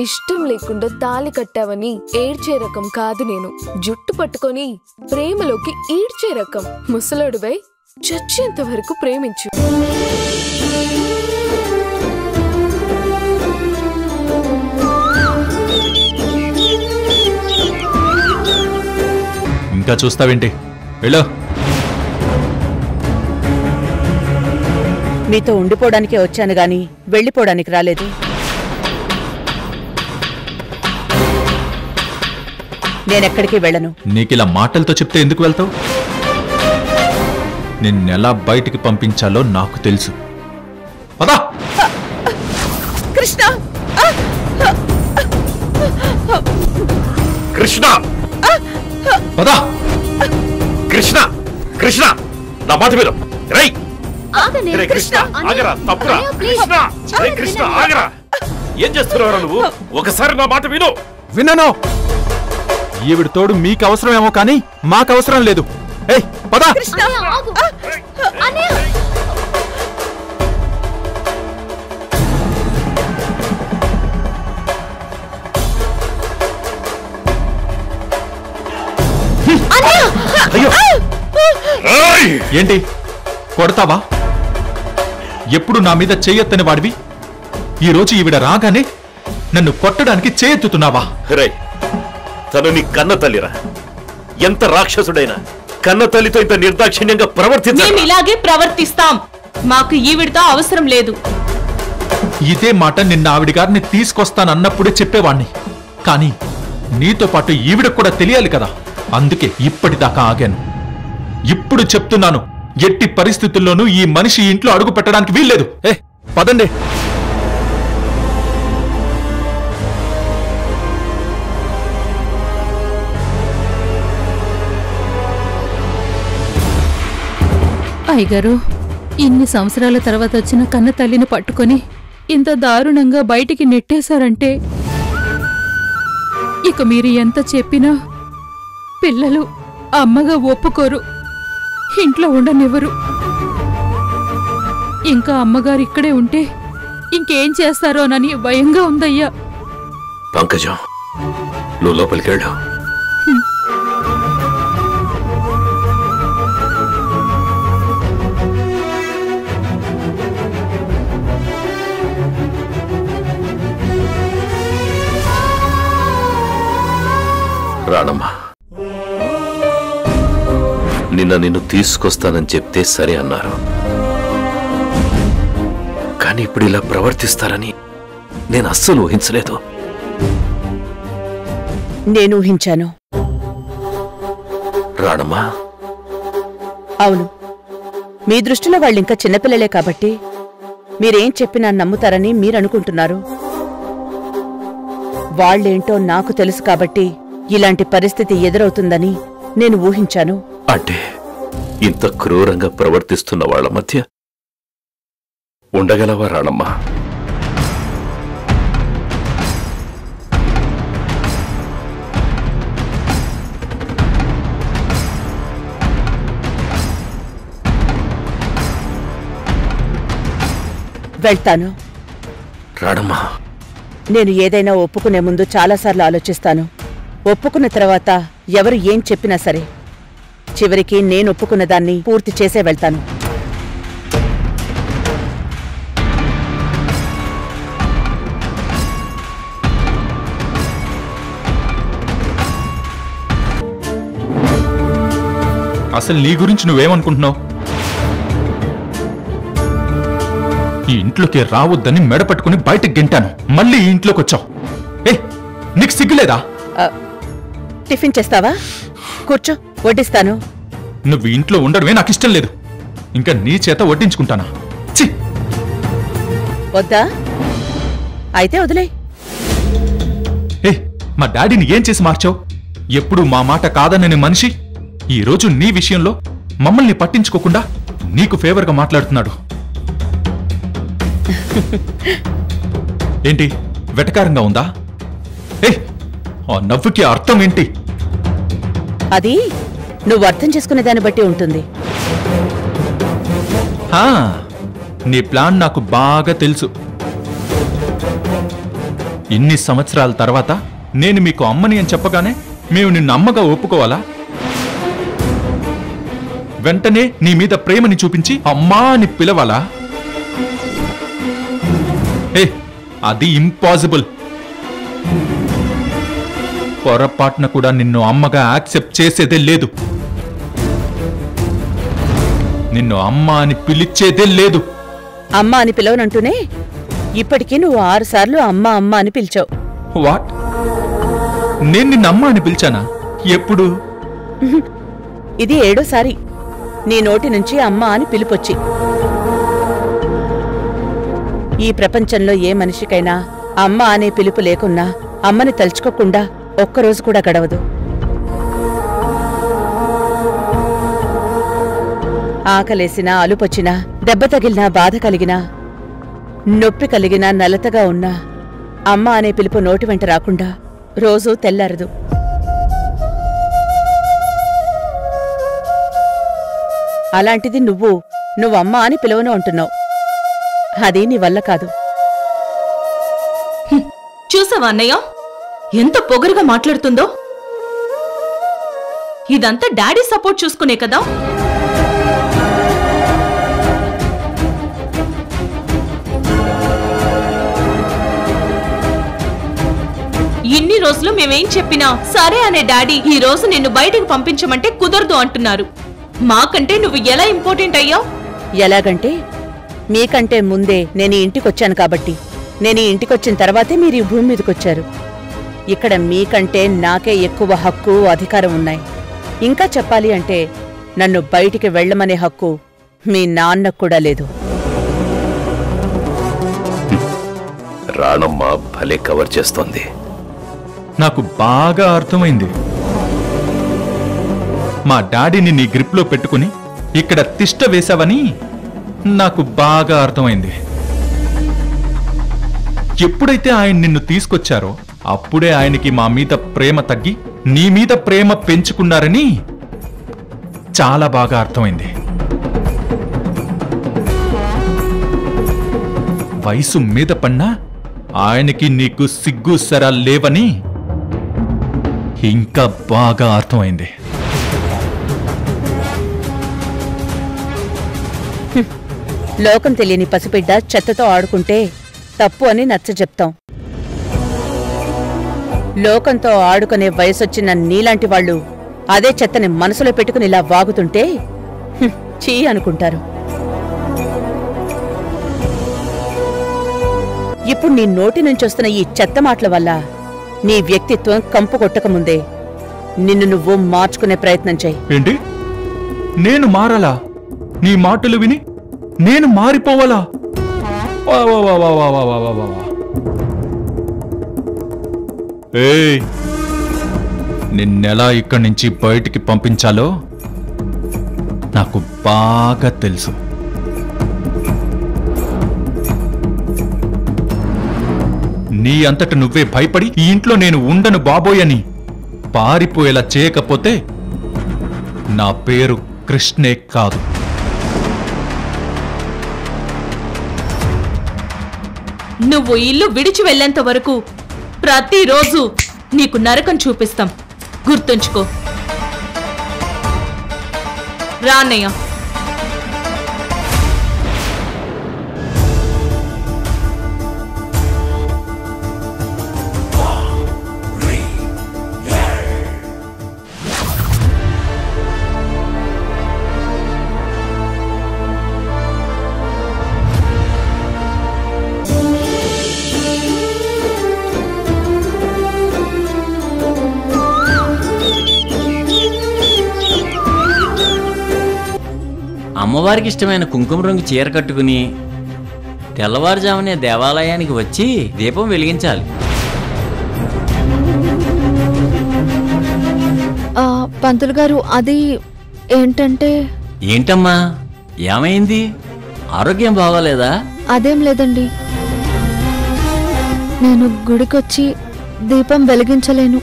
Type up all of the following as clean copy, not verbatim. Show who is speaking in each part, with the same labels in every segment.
Speaker 1: ఇష్టం లేకుండా తాళి కట్టావని ఏడ్చే రకం కాదు నేను. జుట్టు పట్టుకొని ప్రేమలోకి ఈడ్చే రకం. ముసలోడువై చచ్చేంత వరకు ప్రేమించు.
Speaker 2: ఇంకా చూస్తావేంటి? వెళ్ళు.
Speaker 3: మీతో ఉండిపోవడానికే వచ్చాను గాని వెళ్ళిపోవడానికి రాలేదు. నేనెక్కడికి వెళ్ళను.
Speaker 2: నీకిలా మాటలతో చెప్తే ఎందుకు వెళ్తావు? నిన్నెలా బయటికి పంపించాలో నాకు తెలుసు. పదా.
Speaker 3: కృష్ణ!
Speaker 4: కృష్ణ!
Speaker 2: పదా.
Speaker 4: కృష్ణ! కృష్ణ! నా మాట విను. రై! కృష్ణ ఆగరా, తప్పురా. కృష్ణ! కృష్ణ ఆగరా. ఏం చేస్తున్నావురా నువ్వు? ఒకసారి నా మాట విను.
Speaker 2: వినను. ఈవిడ తోడు మీకు అవసరమేమో కానీ మాకు అవసరం లేదు. ఏయ్ పదా. ఏంటి కొడతావా? ఎప్పుడు నా మీద చేయెత్తని వాడివి ఈరోజు ఈవిడ రాగానే నన్ను కొట్టడానికి చేయెత్తుతున్నావా?
Speaker 4: రే, తను నీ కన్న తల్లిరా. ఎంత రాక్షసుడైనా కన్న తల్లితో ఇంత నిర్దాక్షిణ్యంగా
Speaker 5: మేము ఇలాగే ప్రవర్తిస్తాం. మాకు ఈవిడతో అవసరం లేదు.
Speaker 2: ఇదే మాట నిన్న ఆవిడ గారిని తీసుకొస్తానన్నప్పుడే చెప్పేవాణ్ణి. కానీ నీతో పాటు ఈవిడకు కూడా తెలియాలి కదా. అందుకే ఇప్పటిదాకా ఆగాను. ఇప్పుడు చెప్తున్నాను, ఎట్టి పరిస్థితుల్లోనూ ఈ మనిషి ఇంట్లో అడుగు పెట్టడానికి వీల్లేదు. పదండి.
Speaker 6: అయ్యగారు, ఇన్ని సంవత్సరాల తర్వాత వచ్చిన కన్న తల్లిని పట్టుకొని ఇంత దారుణంగా బయటికి నెట్టేశారంటే ఇక మీరు ఎంత చెప్పినా పిల్లలు అమ్మగా ఒప్పుకోరు, ఇంట్లో ఉండనివ్వరు. ఇంకా అమ్మగారు ఇక్కడే ఉంటే ఇంకేం చేస్తారోనని భయంగా ఉందయ్యా.
Speaker 4: పంకజం, నువ్వు లోపలికి వెళ్ళు. రాణమ్మా, నిన్ను తీసుకొస్తానని చెప్తే సరే అన్నారు. కానీ ఇప్పుడు ఇలా ప్రవర్తిస్తారని నేను అస్సలు ఊహించలేదు.
Speaker 3: నేను ఊహించాను.
Speaker 4: రాణమ్మా,
Speaker 3: అవును, మీ దృష్టిలో వాళ్ళింకా చిన్నపిల్లలే కాబట్టి మీరేం చెప్పినా నమ్ముతారని మీరనుకుంటున్నారు. వాళ్ళేంటో నాకు తెలుసు కాబట్టి ఇలాంటి పరిస్థితి ఎదురవుతుందని నేను ఊహించాను.
Speaker 4: అంటే ఇంత క్రూరంగా ప్రవర్తిస్తున్న వాళ్ల మధ్య ఉండగలవా రాణమ్మా?
Speaker 3: వెళ్తాను.
Speaker 4: రాణమ్మా,
Speaker 3: నేను ఏదైనా ఒప్పుకునే ముందు చాలాసార్లు ఆలోచిస్తాను. ఒప్పుకున్న తర్వాత ఎవరు ఏం చెప్పినా సరే చివరికి నేను ఒప్పుకున్న దాన్ని పూర్తి చేసే వెళ్తాను.
Speaker 2: అసలు నీ గురించి నువ్వేమనుకుంటున్నావు? ఈ ఇంట్లోకి రావద్దని మెడపట్టుకుని బయటకు గెంటాను. మళ్ళీ ఈ ఇంట్లోకి వచ్చావు. నీకు సిగ్గులేదా?
Speaker 3: టిఫిన్ చేస్తావా? కూర్చో, వడ్డిస్తాను.
Speaker 2: నువ్వు ఇంట్లో ఉండడమే నాకు ఇష్టం లేదు. ఇంకా నీ చేత వడ్డించుకుంటానా?
Speaker 3: వద్దా? అయితే వదిలే.
Speaker 2: మా డాడీని ఏం చేసి మార్చావు? ఎప్పుడు మా మాట కాదనని మనిషి ఈరోజు నీ విషయంలో మమ్మల్ని పట్టించుకోకుండా నీకు ఫేవర్గా మాట్లాడుతున్నాడు. ఏంటి వెటకారంగా ఉందా? ఆ నవ్వుకి అర్థం ఏంటి?
Speaker 3: అది నువ్వు అర్థం చేసుకునే దాన్ని బట్టి ఉంటుంది.
Speaker 2: నీ ప్లాన్ నాకు బాగా తెలుసు. ఇన్ని సంవత్సరాల తర్వాత నేను మీకు అమ్మని అని చెప్పగానే మేము నిన్ను అమ్మగా ఒప్పుకోవాలా? వెంటనే నీ మీద ప్రేమని చూపించి అమ్మా అని పిలవాలా? అది ఇంపాసిబుల్. పొరపాటున కూడా నిన్ను అమ్మగా యాక్సెప్ట్ చేసేదే లేదు. నిన్ను అమ్మ అని పిలిచేదే లేదు.
Speaker 3: అమ్మ అని పిలవనంటూనే ఇప్పటికీ నువ్వు 6 సార్లు అమ్మ అమ్మ అని పిలిచావు.
Speaker 2: వాట్? నేను నిన్ను అమ్మ అని పిలిచానా? ఎప్పుడు?
Speaker 3: ఇది 7వ సారి నీ నోటి నుంచి అమ్మ అని పిలుపొచ్చి. ఈ ప్రపంచంలో ఏ మనిషికైనా అమ్మ అనే పిలుపు లేకున్నా అమ్మని తలుచుకోకుండా ఒక్కరోజు కూడా గడవదు. ఆకలేసినా, అలుపొచ్చినా, దెబ్బ తగిలినా, బాధ కలిగినా, నొప్పి కలిగినా, నలతగా ఉన్నా అమ్మ అనే పిలుపు నోటి వెంట రాకుండా రోజూ తెల్లారదు. అలాంటిది నువ్వు అమ్మ అని పిలవను అంటున్నావు. అది నీ వల్ల కాదు.
Speaker 5: చూసావా అన్నయ్య ఎంత పొగరుగా మాట్లాడుతుందో? ఇదంతా డాడీ సపోర్ట్ చూసుకునే కదా. ఇన్ని రోజులు మేమేం చెప్పినా సరే అనే డాడీ ఈ రోజు నిన్ను బయటికి పంపించమంటే కుదరదు అంటున్నారు. మాకంటే నువ్వు ఎలా ఇంపార్టెంట్ అయ్యావు?
Speaker 3: ఎలాగంటే మీకంటే ముందే నేను ఈ ఇంటికొచ్చాను కాబట్టి. నేను ఈ ఇంటికొచ్చిన తర్వాతే మీరు ఈ భూమి మీదకొచ్చారు. ఇక్కడ మీకంటే నాకే ఎక్కువ హక్కు, అధికారం ఉన్నాయి. ఇంకా చెప్పాలి అంటే నన్ను బయటికి వెళ్ళమనే హక్కు మీ నాన్నకు కూడా లేదు.
Speaker 4: రాణమ్మ భలే కవర్ చేస్తోంది.
Speaker 2: నాకు బాగా అర్థమైంది. మా డాడీని నీ గ్రిప్లో పెట్టుకుని ఇక్కడ తిష్ట వేశావని నాకు బాగా అర్థమైంది. ఎప్పుడైతే ఆయన నిన్ను తీసుకొచ్చారో అప్పుడే ఆయనకి మా మీద ప్రేమ తగ్గి నీ మీద ప్రేమ పెంచుకున్నారని చాలా బాగా అర్థమైంది. వయసు మీద పన్నా ఆయనకి నీకు సిగ్గు సరా లేవని ఇంకా బాగా అర్థమైంది.
Speaker 3: లోకం తెలియని పసిబిడ్డ చెత్తతో ఆడుకుంటే తప్పు అని నచ్చ చెప్తాం. లోకంతో ఆడుకునే వయసొచ్చిన నీలాంటి వాళ్ళు అదే చెత్తని మనసులో పెట్టుకుని ఇలా వాగుతుంటే చీ అనుకుంటారు. ఇప్పుడు నీ నోటి నుంచి వస్తున్న ఈ చెత్త మాటల వల్ల నీ వ్యక్తిత్వం కంపు కొట్టకముందే నిన్ను నువ్వు మార్చుకునే ప్రయత్నం చెయ్యి.
Speaker 2: ఏంటి? నేను మారాలా? నీ మాటలు విని నేను మారిపోవాలా? ఏయ్, నిన్నెలా ఇక్కడి నుంచి బయటికి పంపించాలో నాకు బాగా తెలుసు. నీ అంతట నువ్వే భయపడి ఈ ఇంట్లో నేను ఉండను బాబోయ్ అని పారిపోయేలా చేయకపోతే నా పేరు కృష్ణే కాదు.
Speaker 5: నువ్వు ఇల్లు విడిచి వెళ్లేంత వరకు ప్రతిరోజు నీకు నరకం చూపిస్తాం, గుర్తుంచుకో. రా అన్నయ్య.
Speaker 7: అమ్మవారికి ఇష్టమైన కుంకుమ రంగు చీర కట్టుకుని తెల్లవారుజామునే దేవాలయానికి వచ్చి దీపం వెలిగించాలి.
Speaker 1: పంతులు గారు, అది ఏంటంటే...
Speaker 7: ఏంటమ్మా, ఏమైంది? ఆరోగ్యం బాగోలేదా?
Speaker 1: అదేం లేదండి, నేను గుడికొచ్చి దీపం వెలిగించలేను,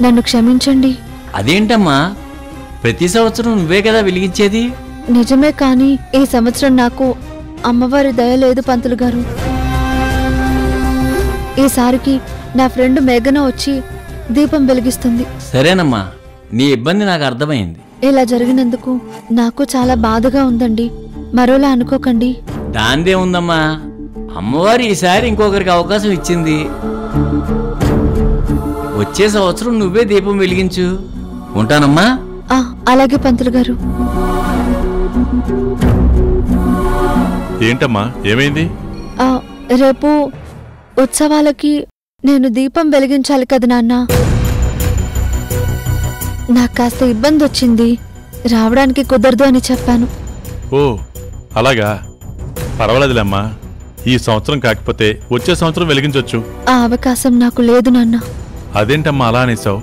Speaker 1: నన్ను క్షమించండి.
Speaker 7: అదేంటమ్మా, ప్రతి సంవత్సరం నువ్వే కదా వెలిగించేది?
Speaker 1: నిజమే, కానీ ఈ సంవత్సరం నాకు అమ్మవారి దయ లేదు పంతులు గారు. ఈసారికి
Speaker 8: నా ఫ్రెండ్ మేఘన వచ్చి దీపం వెలిగిస్తుంది.
Speaker 7: సరేనమ్మా, నీ ఇబ్బంది నాకు అర్థమైంది.
Speaker 8: ఇలా జరిగినందుకు నాకు చాలా బాధగా ఉందండి. మరోలా అనుకోకండి.
Speaker 7: దాందే ఉందమ్మా, అమ్మవారు ఈసారి ఇంకొకరికి అవకాశం ఇచ్చింది. వచ్చే సంవత్సరం నువ్వే దీపం వెలిగించు. ఉంటానమ్మా.
Speaker 8: అలాగే పంతులు గారు.
Speaker 9: ఏంటమ్మా, ఏమైంది?
Speaker 8: రేపు ఉత్సవాలకి నేను దీపం వెలిగించాలి కదా నాన్న. నాకు కాస్త ఇబ్బంది వచ్చింది, రావడానికి కుదరదు అని చెప్పాను.
Speaker 9: ఓ అలాగా, పర్వాలేదులేమ్మా. ఈ సంవత్సరం కాకపోతే వచ్చే సంవత్సరం వెలిగించొచ్చు.
Speaker 8: ఆ అవకాశం నాకు లేదు నాన్న.
Speaker 9: అదేంటమ్మా అలా అనేసావు?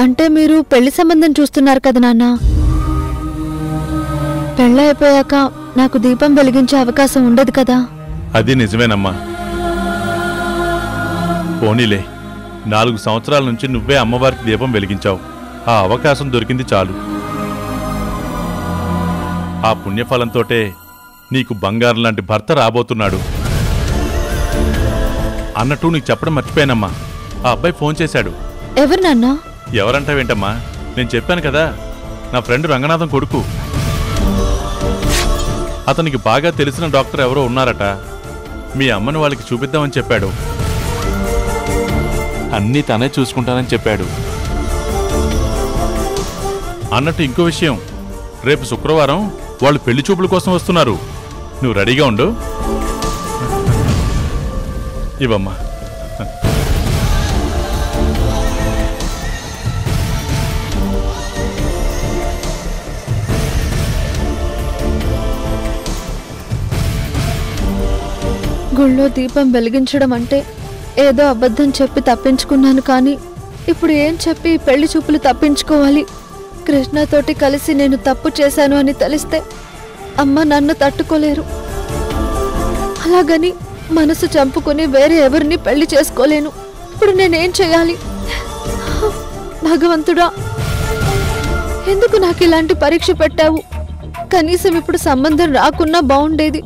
Speaker 8: అంటే మీరు పెళ్లి సంబంధం చూస్తున్నారు కదా నాన్న. పెళ్ళైపోయాక నాకు దీపం వెలిగించే అవకాశం ఉండదు కదా.
Speaker 9: అది నిజమేనమ్మా. పోనీలే, 4 సంవత్సరాల నుంచి నువ్వే అమ్మవారికి దీపం వెలిగించావు. ఆ అవకాశం దొరికింది చాలు. ఆ పుణ్యఫలంతోటే నీకు బంగారం లాంటి భర్త రాబోతున్నాడు. అన్నట్టు నీకు చెప్పడం మర్చిపోయానమ్మా, ఆ అబ్బాయి ఫోన్ చేశాడు.
Speaker 8: ఎవరు నాన్న?
Speaker 9: ఎవరంటావేంటమ్మా, నేను చెప్పాను కదా, నా ఫ్రెండ్ రంగనాథం కొడుకు. అతనికి బాగా తెలిసిన డాక్టర్ ఎవరో ఉన్నారట. మీ అమ్మని వాళ్ళకి చూపిద్దామని చెప్పాడు. అన్నీ తనే చూసుకుంటానని చెప్పాడు. అన్నట్టు ఇంకో విషయం, రేపు శుక్రవారం వాళ్ళు పెళ్లి చూపుల కోసం వస్తున్నారు. నువ్వు రెడీగా ఉండు. ఇవమ్మా.
Speaker 8: గుళ్ళో దీపం వెలిగించడం అంటే ఏదో అబద్ధం చెప్పి తప్పించుకున్నాను, కానీ ఇప్పుడు ఏం చెప్పి పెళ్లి చూపులు తప్పించుకోవాలి? కృష్ణతోటి కలిసి నేను తప్పు చేశాను అని తెలిస్తే అమ్మ నన్ను తట్టుకోలేరు. అలాగని మనసు చంపుకుని వేరే ఎవరిని పెళ్లి చేసుకోలేను. ఇప్పుడు నేనేం చేయాలి? భగవంతుడా, ఎందుకు నాకు ఇలాంటి పరీక్ష పెట్టావు? కనీసం ఇప్పుడు సంబంధం రాకున్నా బాగుండేది.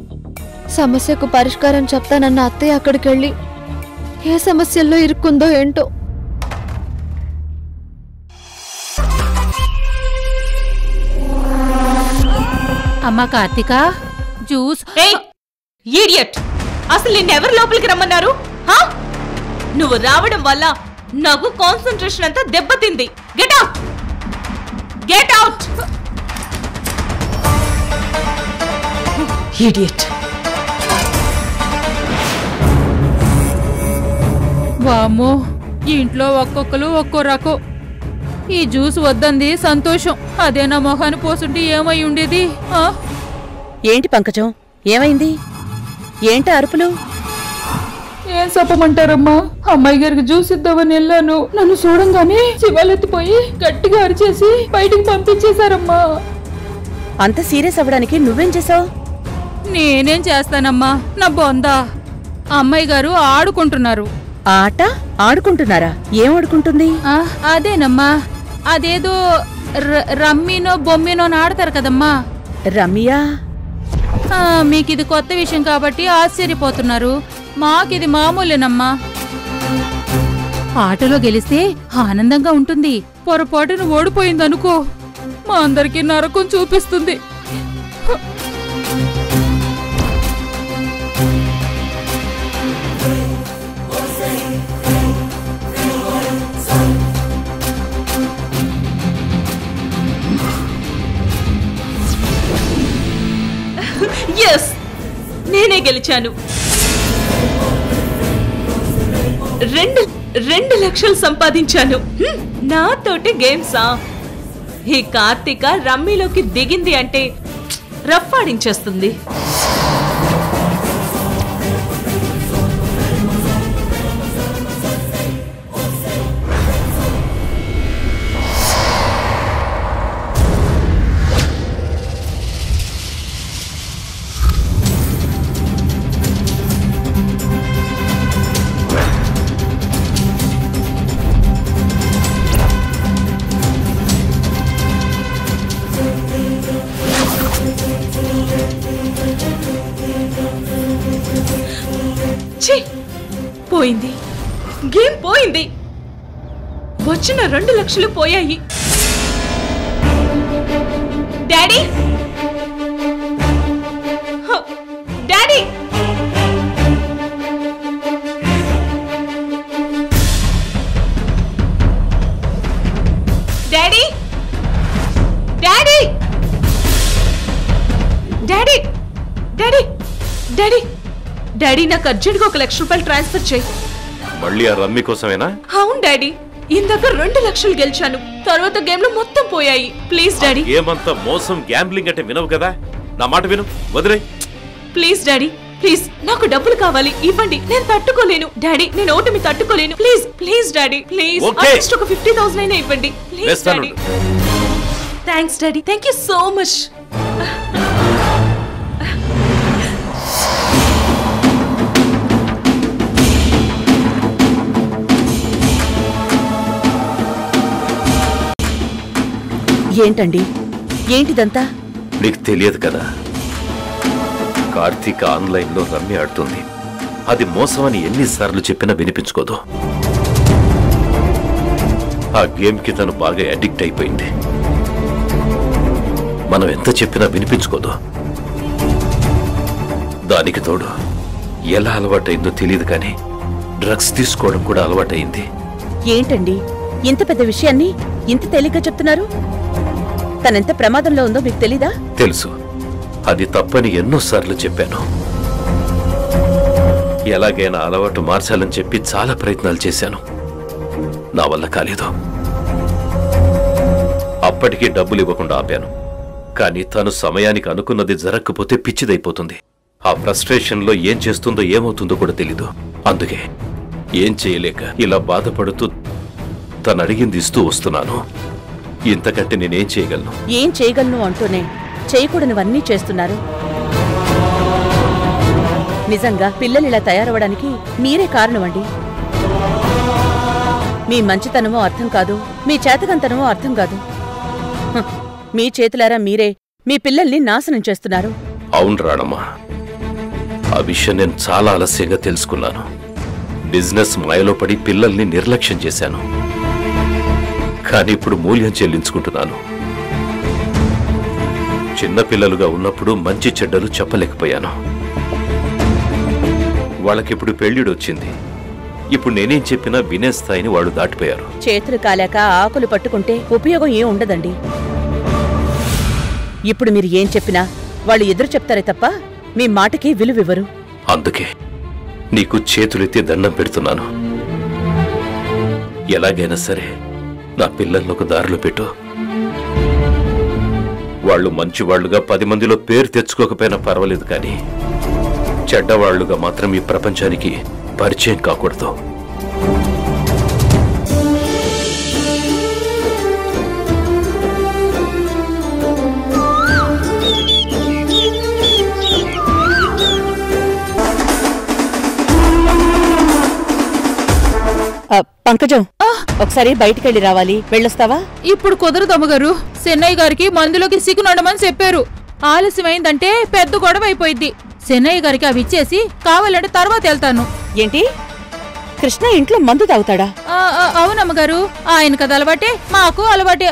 Speaker 8: సమస్యకు పరిష్కారం చెప్తానన్న అత్తయ్య అక్కడికి వెళ్ళి ఏ సమస్యల్లో ఇరుక్కుందో ఏంటో.
Speaker 6: అమ్మా కార్తిక, జ్యూస్.
Speaker 5: ఈడియట్, అసలు నిన్నెవరు లోపలికి రమ్మన్నారు? నువ్వు రావడం వల్ల నాకు కాన్సంట్రేషన్ అంతా దెబ్బతింది. Get out, get out. Idiot.
Speaker 6: వామ్మో, ఇంట్లో ఒక్కొక్కరు ఒక్కో రకం. ఈ జ్యూస్ వద్దంది సంతోషం, అదే నా మొహాన్ని పోసుంటే ఏమై ఉండేది?
Speaker 3: ఏంటి పంకజం, ఏమైంది? ఏంటి అరుపులు?
Speaker 6: ఏం చెప్పమంటారమ్మా, అమ్మాయి గారికి జ్యూస్ ఇద్దామని వెళ్ళాను. నన్ను చూడంగానే శివాలెత్తిపోయి గట్టిగా అరిచేసి బయటికి పంపించేశారమ్మా.
Speaker 3: అంత సీరియస్ అవ్వడానికి నువ్వేం చేసావు?
Speaker 6: నేనేం చేస్తానమ్మా, నా బొందా. అమ్మాయి గారు ఆడుకుంటున్నారు.
Speaker 3: ఆట ఆడుకుంటున్నారా? ఏం ఆడుకుంటుంది?
Speaker 6: అదేనమ్మా, అదేదో రమ్మీనో బొమ్మినో ఆడతారు కదమ్మా.
Speaker 3: రమ్మియా?
Speaker 6: మీకిది కొత్త విషయం కాబట్టి ఆశ్చర్యపోతున్నారు. మాకిది మామూలేనమ్మా. ఆటలో గెలిస్తే ఆనందంగా ఉంటుంది, పొరపాటును ఓడిపోయిందనుకో మా అందరికీ నరకం చూపిస్తుంది.
Speaker 5: ఎస్, నేనే గెలిచాను. 2 లక్షలు సంపాదించాను. నాతోటి గేమ్సా? ఈ కార్తిక రమ్మీలోకి దిగింది అంటే రఫ్ ఆడించేస్తుంది. పోయింది, గేమ్ పోయింది. వచ్చిన 2 లక్షలు పోయాయి. Daddy, daddy, daddy, daddy, daddy, daddy, daddy, daddy, నాకు అర్జెంట్గా 1 లక్ష రూపాయలు ట్రాన్స్ఫర్ చేయి.
Speaker 4: మళ్ళీ ఆ రమ్మి కోసమేనా?
Speaker 5: అవును డాడీ, ఇందాక 2 లక్షలు గెలిచాను, తర్వాత గేమ్ లో మొత్తం పోయాయి. Please daddy.
Speaker 4: ఏమంతా మోసం, గ్యాంబ్లింగ్ అంటే వినవు కదా. నా మాట విను, వదిలే.
Speaker 5: ప్లీజ్ డాడీ, ప్లీజ్, నాకు డబ్బులు కావాలి, ఇవ్వండి. నేను తట్టుకోలేను డాడీ, నేను ఓటమి తట్టుకోలేను. Please please daddy, please, at least ఒక 50,000 అయినా ఇవ్వండి. Please daddy. Thanks daddy, thank you so much.
Speaker 3: ఏంటండి, ఏంటిదంతా?
Speaker 4: నీకు తెలియదు కదా, కార్తీక ఆన్లైన్లో రమ్మి ఆడుతుంది. అది మోసమని ఎన్నిసార్లు చెప్పినా వినిపించుకోదు. ఆ గేమ్కి తను బాగా అడిక్ట్ అయిపోయింది. మనం ఎంత చెప్పినా వినిపించుకోదు. దానికి తోడు ఎలా అలవాటైందో తెలియదు కానీ డ్రగ్స్ తీసుకోవడం కూడా అలవాటైంది.
Speaker 3: ఏంటండి, ఇంత పెద్ద విషయాన్ని ఇంత తేలిగ్గా చెప్తున్నారు? తనెంత ప్రమాదంలో ఉందో మీకు తెలీదా?
Speaker 4: తెలుసు, అది తప్పని ఎన్నోసార్లు చెప్పాను. ఎలాగైనా అలవాటు మార్చాలని చెప్పి చాలా ప్రయత్నాలు చేశాను. నా వల్ల కాలేదు. అప్పటికీ డబ్బులు ఇవ్వకుండా ఆపాను. కానీ తను సమయానికి అనుకున్నది జరగకపోతే పిచ్చిదైపోతుంది. ఆ ఫ్రస్ట్రేషన్లో ఏం చేస్తుందో ఏమవుతుందో కూడా తెలీదు. అందుకే ఏం చేయలేక ఇలా బాధపడుతూ తను అడిగింది ఇస్తూ వస్తున్నాను. ఇంతకంటే నేనేం చేయగలను?
Speaker 3: ఏం చేయగలను అంటూనే చేయకూడనివన్నీ చేస్తున్నారు. నిజంగా పిల్లలు ఇలా తయారవడానికి మీరే కారణమండి. మీ మంచితనమో అర్థం కాదు, మీ చేతకంతనమో అర్థం కాదు. మీ చేతులారా మీరే మీ పిల్లల్ని నాశనం చేస్తున్నారు.
Speaker 4: అవును రాణమ్మా, ఆ విషయం నేను చాలా ఆలస్యంగా తెలుసుకున్నాను. బిజినెస్ మాయలో పడి పిల్లల్ని నిర్లక్ష్యం చేశాను. కానీ ఇప్పుడు మూల్యం చెల్లించుకుంటున్నాను. చిన్నపిల్లలుగా ఉన్నప్పుడు మంచి చెడ్డలు చెప్పలేకపోయాను. వాళ్ళకిప్పుడు పెళ్లిడొచ్చింది. ఇప్పుడు నేనేం చెప్పినా వినే స్థాయిని వాళ్ళు దాటిపోయారు.
Speaker 3: చేతులు కాలేక ఆకులు పట్టుకుంటే ఉపయోగం ఏం ఉండదండి. ఇప్పుడు మీరు ఏం చెప్పినా వాళ్ళు ఎదురు చెప్తారే తప్ప మీ మాటకి విలువివ్వరు.
Speaker 4: అందుకే నీకు చేతులెత్తి దండం పెడుతున్నాను. ఎలాగైనా సరే నా పిల్లల్ని ఒక దారిలో పెట్టు. వాళ్ళు మంచివాళ్లుగా 10 మందిలో పేరు తెచ్చుకోకపోయినా పర్వాలేదు, కానీ చెడ్డవాళ్లుగా మాత్రం ఈ ప్రపంచానికి పరిచయం కాకూడదు.
Speaker 3: పంకజం, ఒకసారి బయటికెళ్ళి రావాలి, వెళ్ళొస్తావా?
Speaker 6: ఇప్పుడు కుదరదు అమ్మగారు. చెన్నయ్య గారికి మందులోకి సిగ్గునడమని చెప్పారు. ఆలస్యమైందంటే పెద్ద గొడవ అయిపోయింది. చెన్నయ్య గారికి అవి ఇచ్చేసి కావాలంటే తర్వాత వెళ్తాను.
Speaker 3: ఏంటి, కృష్ణ ఇంట్లో మందు తాగుతాడా?
Speaker 6: అవునమ్మగారు, ఆయన కదా అలవాటే, మాకు అలవాటే.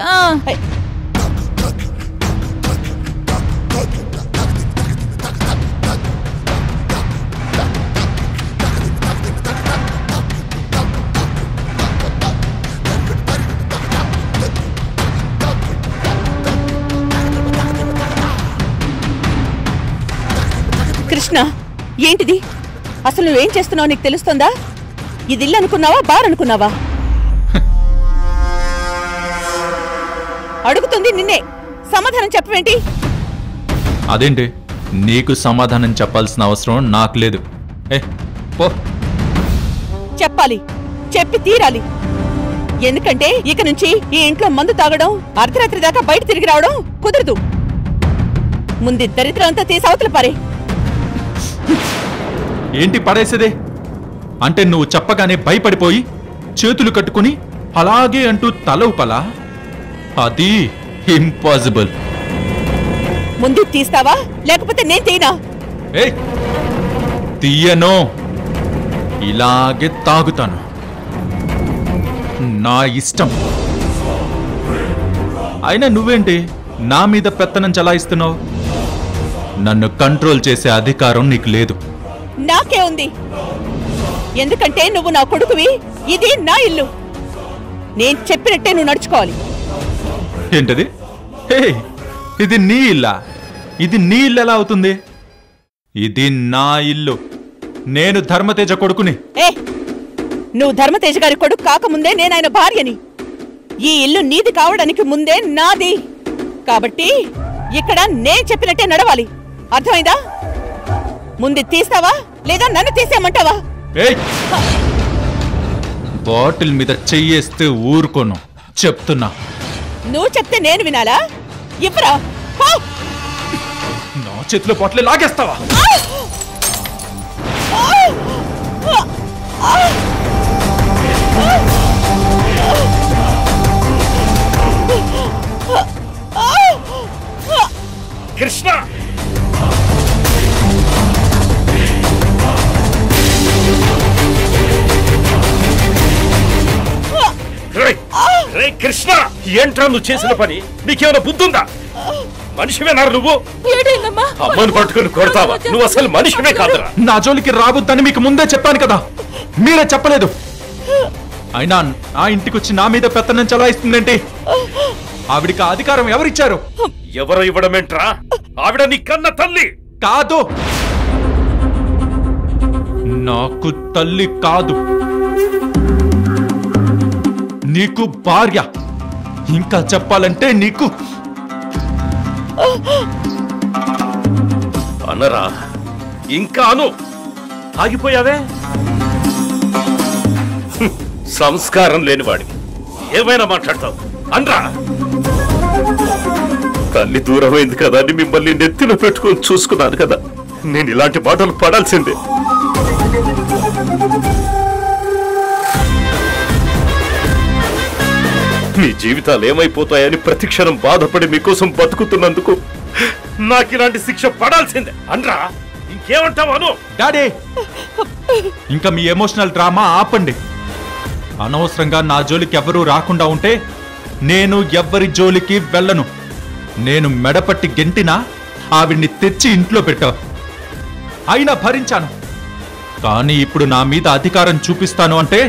Speaker 3: కృష్ణ, ఏంటిది? అసలు నువ్వేం చేస్తున్నావు నీకు తెలుస్తుందా? ఇది ఇల్లు అనుకున్నావా, బార్ అనుకున్నావా? అడుగుతుంది నిన్నే, సమాధానం చెప్పవేంటి?
Speaker 2: అదేంటి, నీకు సమాధానం చెప్పాల్సిన అవసరం నాకు లేదు. పో.
Speaker 3: చెప్పాలి, చెప్పి తీరాలి. ఎందుకంటే ఇక నుంచి ఈ ఇంట్లో మందు తాగడం, అర్ధరాత్రి దాకా బయట తిరిగి రావడం కుదరదు. ముందు దరిద్రం అంతా తీసి అవతల పారే.
Speaker 2: ఏంటి పడేసేదే? అంటే నువ్వు చెప్పగానే భయపడిపోయి చేతులు కట్టుకుని అలాగే అంటూ తల ఊపలా? అది ఇంపాసిబుల్.
Speaker 3: ముందు తీస్తావా లేకపోతే నేను తీనా?
Speaker 2: తీయను. ఇలాగే తాగుతాను. నా ఇష్టం. అయినా నువ్వేంటి నా మీద పెత్తనం చలాయిస్తున్నావు? నన్ను కంట్రోల్ చేసే అధికారం నీకు లేదు.
Speaker 3: నాకే ఉంది. ఎందుకంటే నువ్వు నా కొడుకువి. ఇది నా ఇల్లు. నేను చెప్పినట్టే నువ్వు నడుచుకోవాలి.
Speaker 2: ఏంటది? హే, ఇది నీ ఇల్లా? ఇది నీ ఇల్లు ఎలా అవుతుంది? ఇది నా ఇల్లు. నేను ధర్మతేజ కొడుకుని.
Speaker 3: నువ్వు ధర్మతేజ గారి కొడుకు కాకముందే నేను ఆయన భార్యని. ఈ ఇల్లు నీది కావడానికి ముందే నాది. కాబట్టి ఇక్కడ నేను చెప్పినట్టే నడవాలి. అర్థమైందా? ముందు తీస్తావా లేదా నన్ను తీసేయమంటావా?
Speaker 2: బాటిల్ మీద చెయ్యేస్తే ఊరుకోను చెప్తున్నా.
Speaker 3: నువ్వు చెప్తే నేను వినాలా? ఇవ్వరా?
Speaker 2: నా చేతిలో బాటిల్ లాగేస్తావా?
Speaker 4: కృష్ణ, కృష్ణ, ఏంట్రా నువ్వు చేసిన పని? నీకేమైనా బుద్ధుందా? మనిషివేనారు నువ్వు? అమ్మని పట్టుకుని కొడతావా? నువ్వు అసలు మనిషివే కాదురా.
Speaker 2: నా జోలికి రాబోద్దని మీకు ముందే చెప్పాను కదా, మీరే చెప్పలేదు. అయినా నా ఇంటికి వచ్చి నా మీద పెత్తనం చలాయిస్తుందేంటి? ఆవిడికి అధికారం ఎవరిచ్చారు?
Speaker 4: ఎవరు ఇవ్వడమేంట్రా? ఆవిడ నీ కన్న తల్లి
Speaker 2: కాదు. నాకు తల్లి కాదు, నీకు భార్య. ఇంకా చెప్పాలంటే నీకు
Speaker 4: అనరా. ఇంకా అను. ఆగిపోయావే. సంస్కారం లేనివాడివి ఏమైనా మాట్లాడతావు. అనరా. తల్లి దూరమైంది కదా అని మిమ్మల్ని నెత్తిలో పెట్టుకొని చూసుకున్నాను కదా. నేను ఇలాంటి మాటలు పడాల్సిందే. మీ జీవితాలు ఏమైపోతాయని ప్రతిక్షణం బాధపడి మీకోసం బతుకుతున్నందుకు నాకు ఇలాంటి శిక్ష పడాల్సిందే. అనరా. ఇంకేమంటావాను?
Speaker 2: డాడీ, ఇంకా మీ ఎమోషనల్ డ్రామా ఆపండి. అనవసరంగా నా జోలికి ఎవరూ రాకుండా ఉంటే నేను ఎవ్వరి జోలికి వెళ్ళను. నేను మెడపట్టి గెంటినా ఆవిడ్ని తెచ్చి ఇంట్లో పెట్టావు. అయినా భరించాను. కానీ ఇప్పుడు నా మీద అధికారం చూపిస్తాను అంటే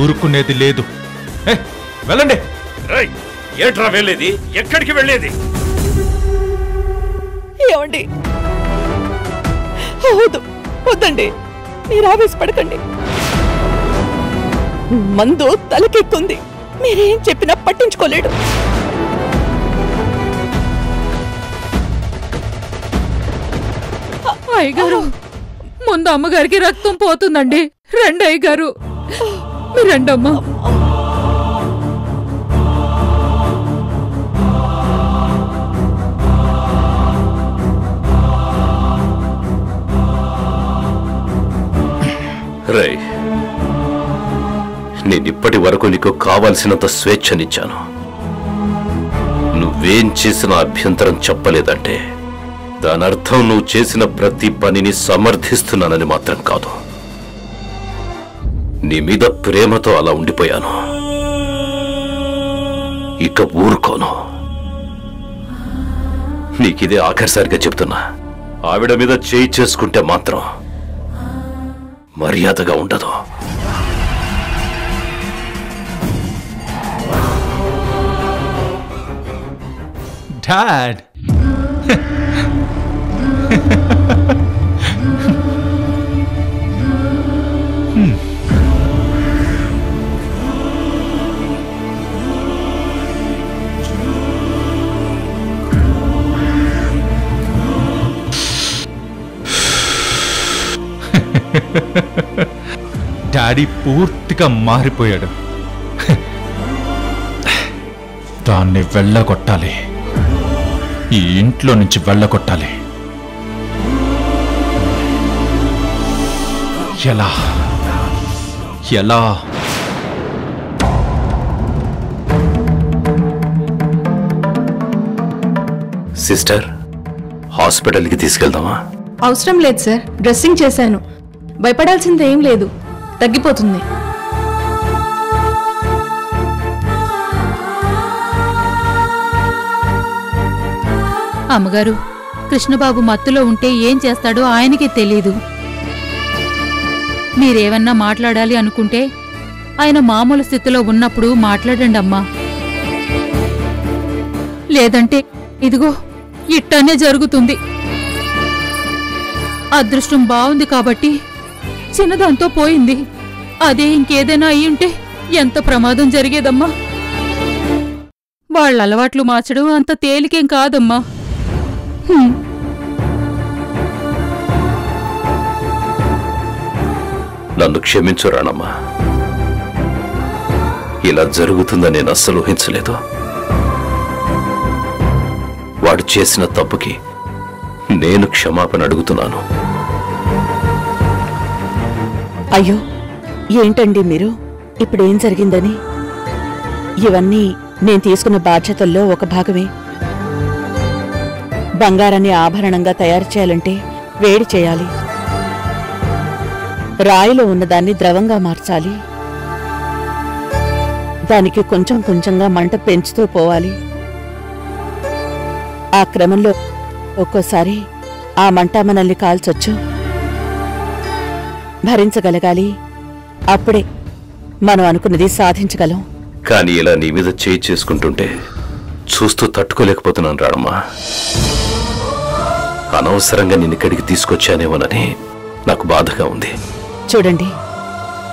Speaker 2: ఊరుకునేది లేదు. వెళ్ళండి.
Speaker 4: ఏంట్రా వెళ్ళేది? ఎక్కడికి వెళ్ళేది?
Speaker 3: ఏమండి, వద్దండి, మీరు ఆవేశపడకండి. మందు తలకెక్కుంది. మీరేం చెప్పినా పట్టించుకోలేడు.
Speaker 6: అయ్యగారు, ముందు అమ్మగారికి రక్తం పోతుందండి. రండి అయ్యగారు, మీరు రండమ్మా.
Speaker 4: రై, నేనిప్పటి వరకు నీకు కావాల్సినంత స్వేచ్ఛనిచ్చాను. నువ్వేం చేసిన అభ్యంతరం చెప్పలేదంటే దానర్థం నువ్వు చేసిన ప్రతి పనిని సమర్థిస్తున్నానని మాత్రం కాదు. నీ మీద ప్రేమతో అలా ఉండిపోయాను. ఇక ఊరుకోను. నీకిదే ఆఖరిసారిగా చెప్తున్నా. ఆవిడ మీద చేయి చేసుకుంటే మాత్రం మర్యాదగా ఉండదు.
Speaker 2: డాడ్, డాడీ పూర్తిగా మారిపోయాడు. దాన్ని వెళ్ళగొట్టాలి. ఈ ఇంట్లో నుంచి వెళ్ళగొట్టాలి. ఎలా ఎలా?
Speaker 4: సిస్టర్, హాస్పిటల్కి తీసుకెళ్దామా?
Speaker 10: అవసరం లేదు సార్, డ్రెస్సింగ్ చేశాను.
Speaker 5: భయపడాల్సిందేం లేదు, తగ్గిపోతుంది.
Speaker 6: అమ్మగారు, కృష్ణబాబు మత్తులో ఉంటే ఏం చేస్తాడో ఆయనకే తెలీదు. మీరేమన్నా మాట్లాడాలి అనుకుంటే ఆయన మామూలు స్థితిలో ఉన్నప్పుడు మాట్లాడండి అమ్మా. లేదంటే ఇదిగో ఇట్టనే జరుగుతుంది. అదృష్టం బాగుంది కాబట్టి చిన్నదాంతో పోయింది. అదే ఇంకేదైనా అయ్యుంటే ఎంత ప్రమాదం జరిగేదమ్మా. వాళ్ళ అలవాట్లు మార్చడం అంత తేలికేం కాదమ్మా.
Speaker 4: నన్ను క్షమించు రాణమ్మా. ఇలా జరుగుతుందని నేను అస్సలు ఊహించలేదు. వాడు చేసిన తప్పుకి నేను క్షమాపణ అడుగుతున్నాను.
Speaker 3: అయ్యో, ఏంటండి మీరు? ఇప్పుడేం జరిగిందని? ఇవన్నీ నేను తీసుకున్న బాధ్యతల్లో ఒక భాగమే. బంగారాన్ని ఆభరణంగా తయారు చేయాలంటే వేడి చేయాలి, రాయిలో ఉన్నదాన్ని ద్రవంగా మార్చాలి, దానికి కొంచెం కొంచెంగా మంట పెంచుతూ పోవాలి. ఆ క్రమంలో ఒక్కోసారి ఆ మంట మనల్ని కాల్చొచ్చు. భరించగలగాలి. అప్పుడే మనం అనుకున్నది సాధించగలం.
Speaker 4: కానీ ఇలా నీ మీద చేయి చేసుకుంటుంటే చూస్తూ తట్టుకోలేకపోతున్నాను రాణమ్మా. అనవసరంగా నిన్నిక్కడికి తీసుకొచ్చానేమోనని నాకు బాధగా ఉంది.
Speaker 3: చూడండి,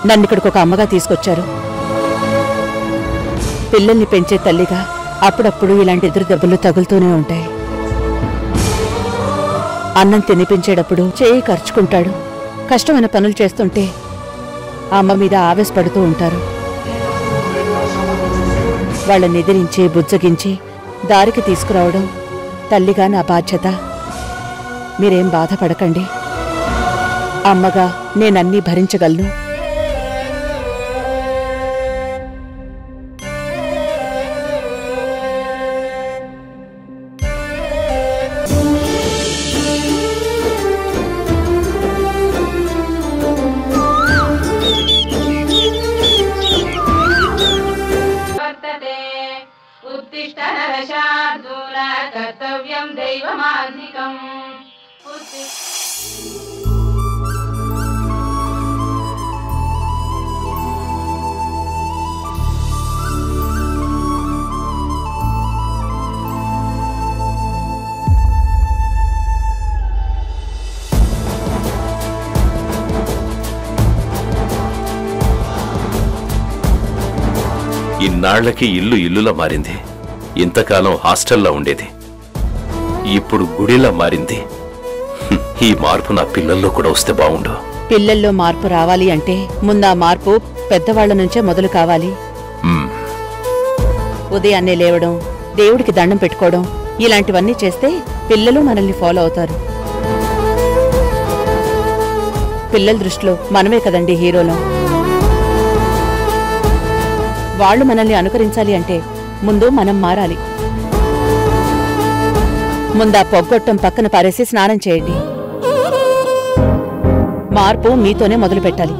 Speaker 3: నన్ను ఇక్కడికి ఒక అమ్మగా తీసుకొచ్చారు. పిల్లల్ని పెంచే తల్లిగా అప్పుడప్పుడు ఇలాంటి ఎదురు దెబ్బలు తగులుతూనే ఉంటాయి. అన్నం తినిపించేటప్పుడు చేయి ఖర్చుకుంటాడు. కష్టమైన పనులు చేస్తుంటే అమ్మ మీద ఆవేశపడుతూ ఉంటారు. వాళ్ళని ఎదిరించి బుజ్జగించి దారికి తీసుకురావడం తల్లిగా నా బాధ్యత. మీరేం బాధపడకండి. అమ్మగా నేనన్నీ భరించగలను.
Speaker 10: కర్తవ్యం దైవమాన్నికం.
Speaker 4: ఇన్నాళ్లకి ఇల్లు ఇల్లులా మారింది. ఇంతకాలం హాస్టల్లా ఉండేది, ఇప్పుడు గుడిలా మారింది. ఈ మార్పు నా పిల్లల్లో కూడా వస్తే బావుండు.
Speaker 3: పిల్లల్లో మార్పు రావాలి అంటే ముందు ఆ మార్పు పెద్దవాళ్ల నుంచే మొదలు కావాలి. ఉదయాన్నే లేవడం, దేవుడికి దండం పెట్టుకోవడం, ఇలాంటివన్నీ చేస్తే పిల్లలు మనల్ని ఫాలో అవుతారు. పిల్లల దృష్టిలో మనమే కదండి హీరోలం. వాళ్ళు మనల్ని అనుకరించాలి అంటే ముందు మనం మారాలి. ముందా పొగ్గొట్టం పక్కన పారేసి స్నానం చేయండి. మార్పు మీతోనే మొదలు పెట్టాలి.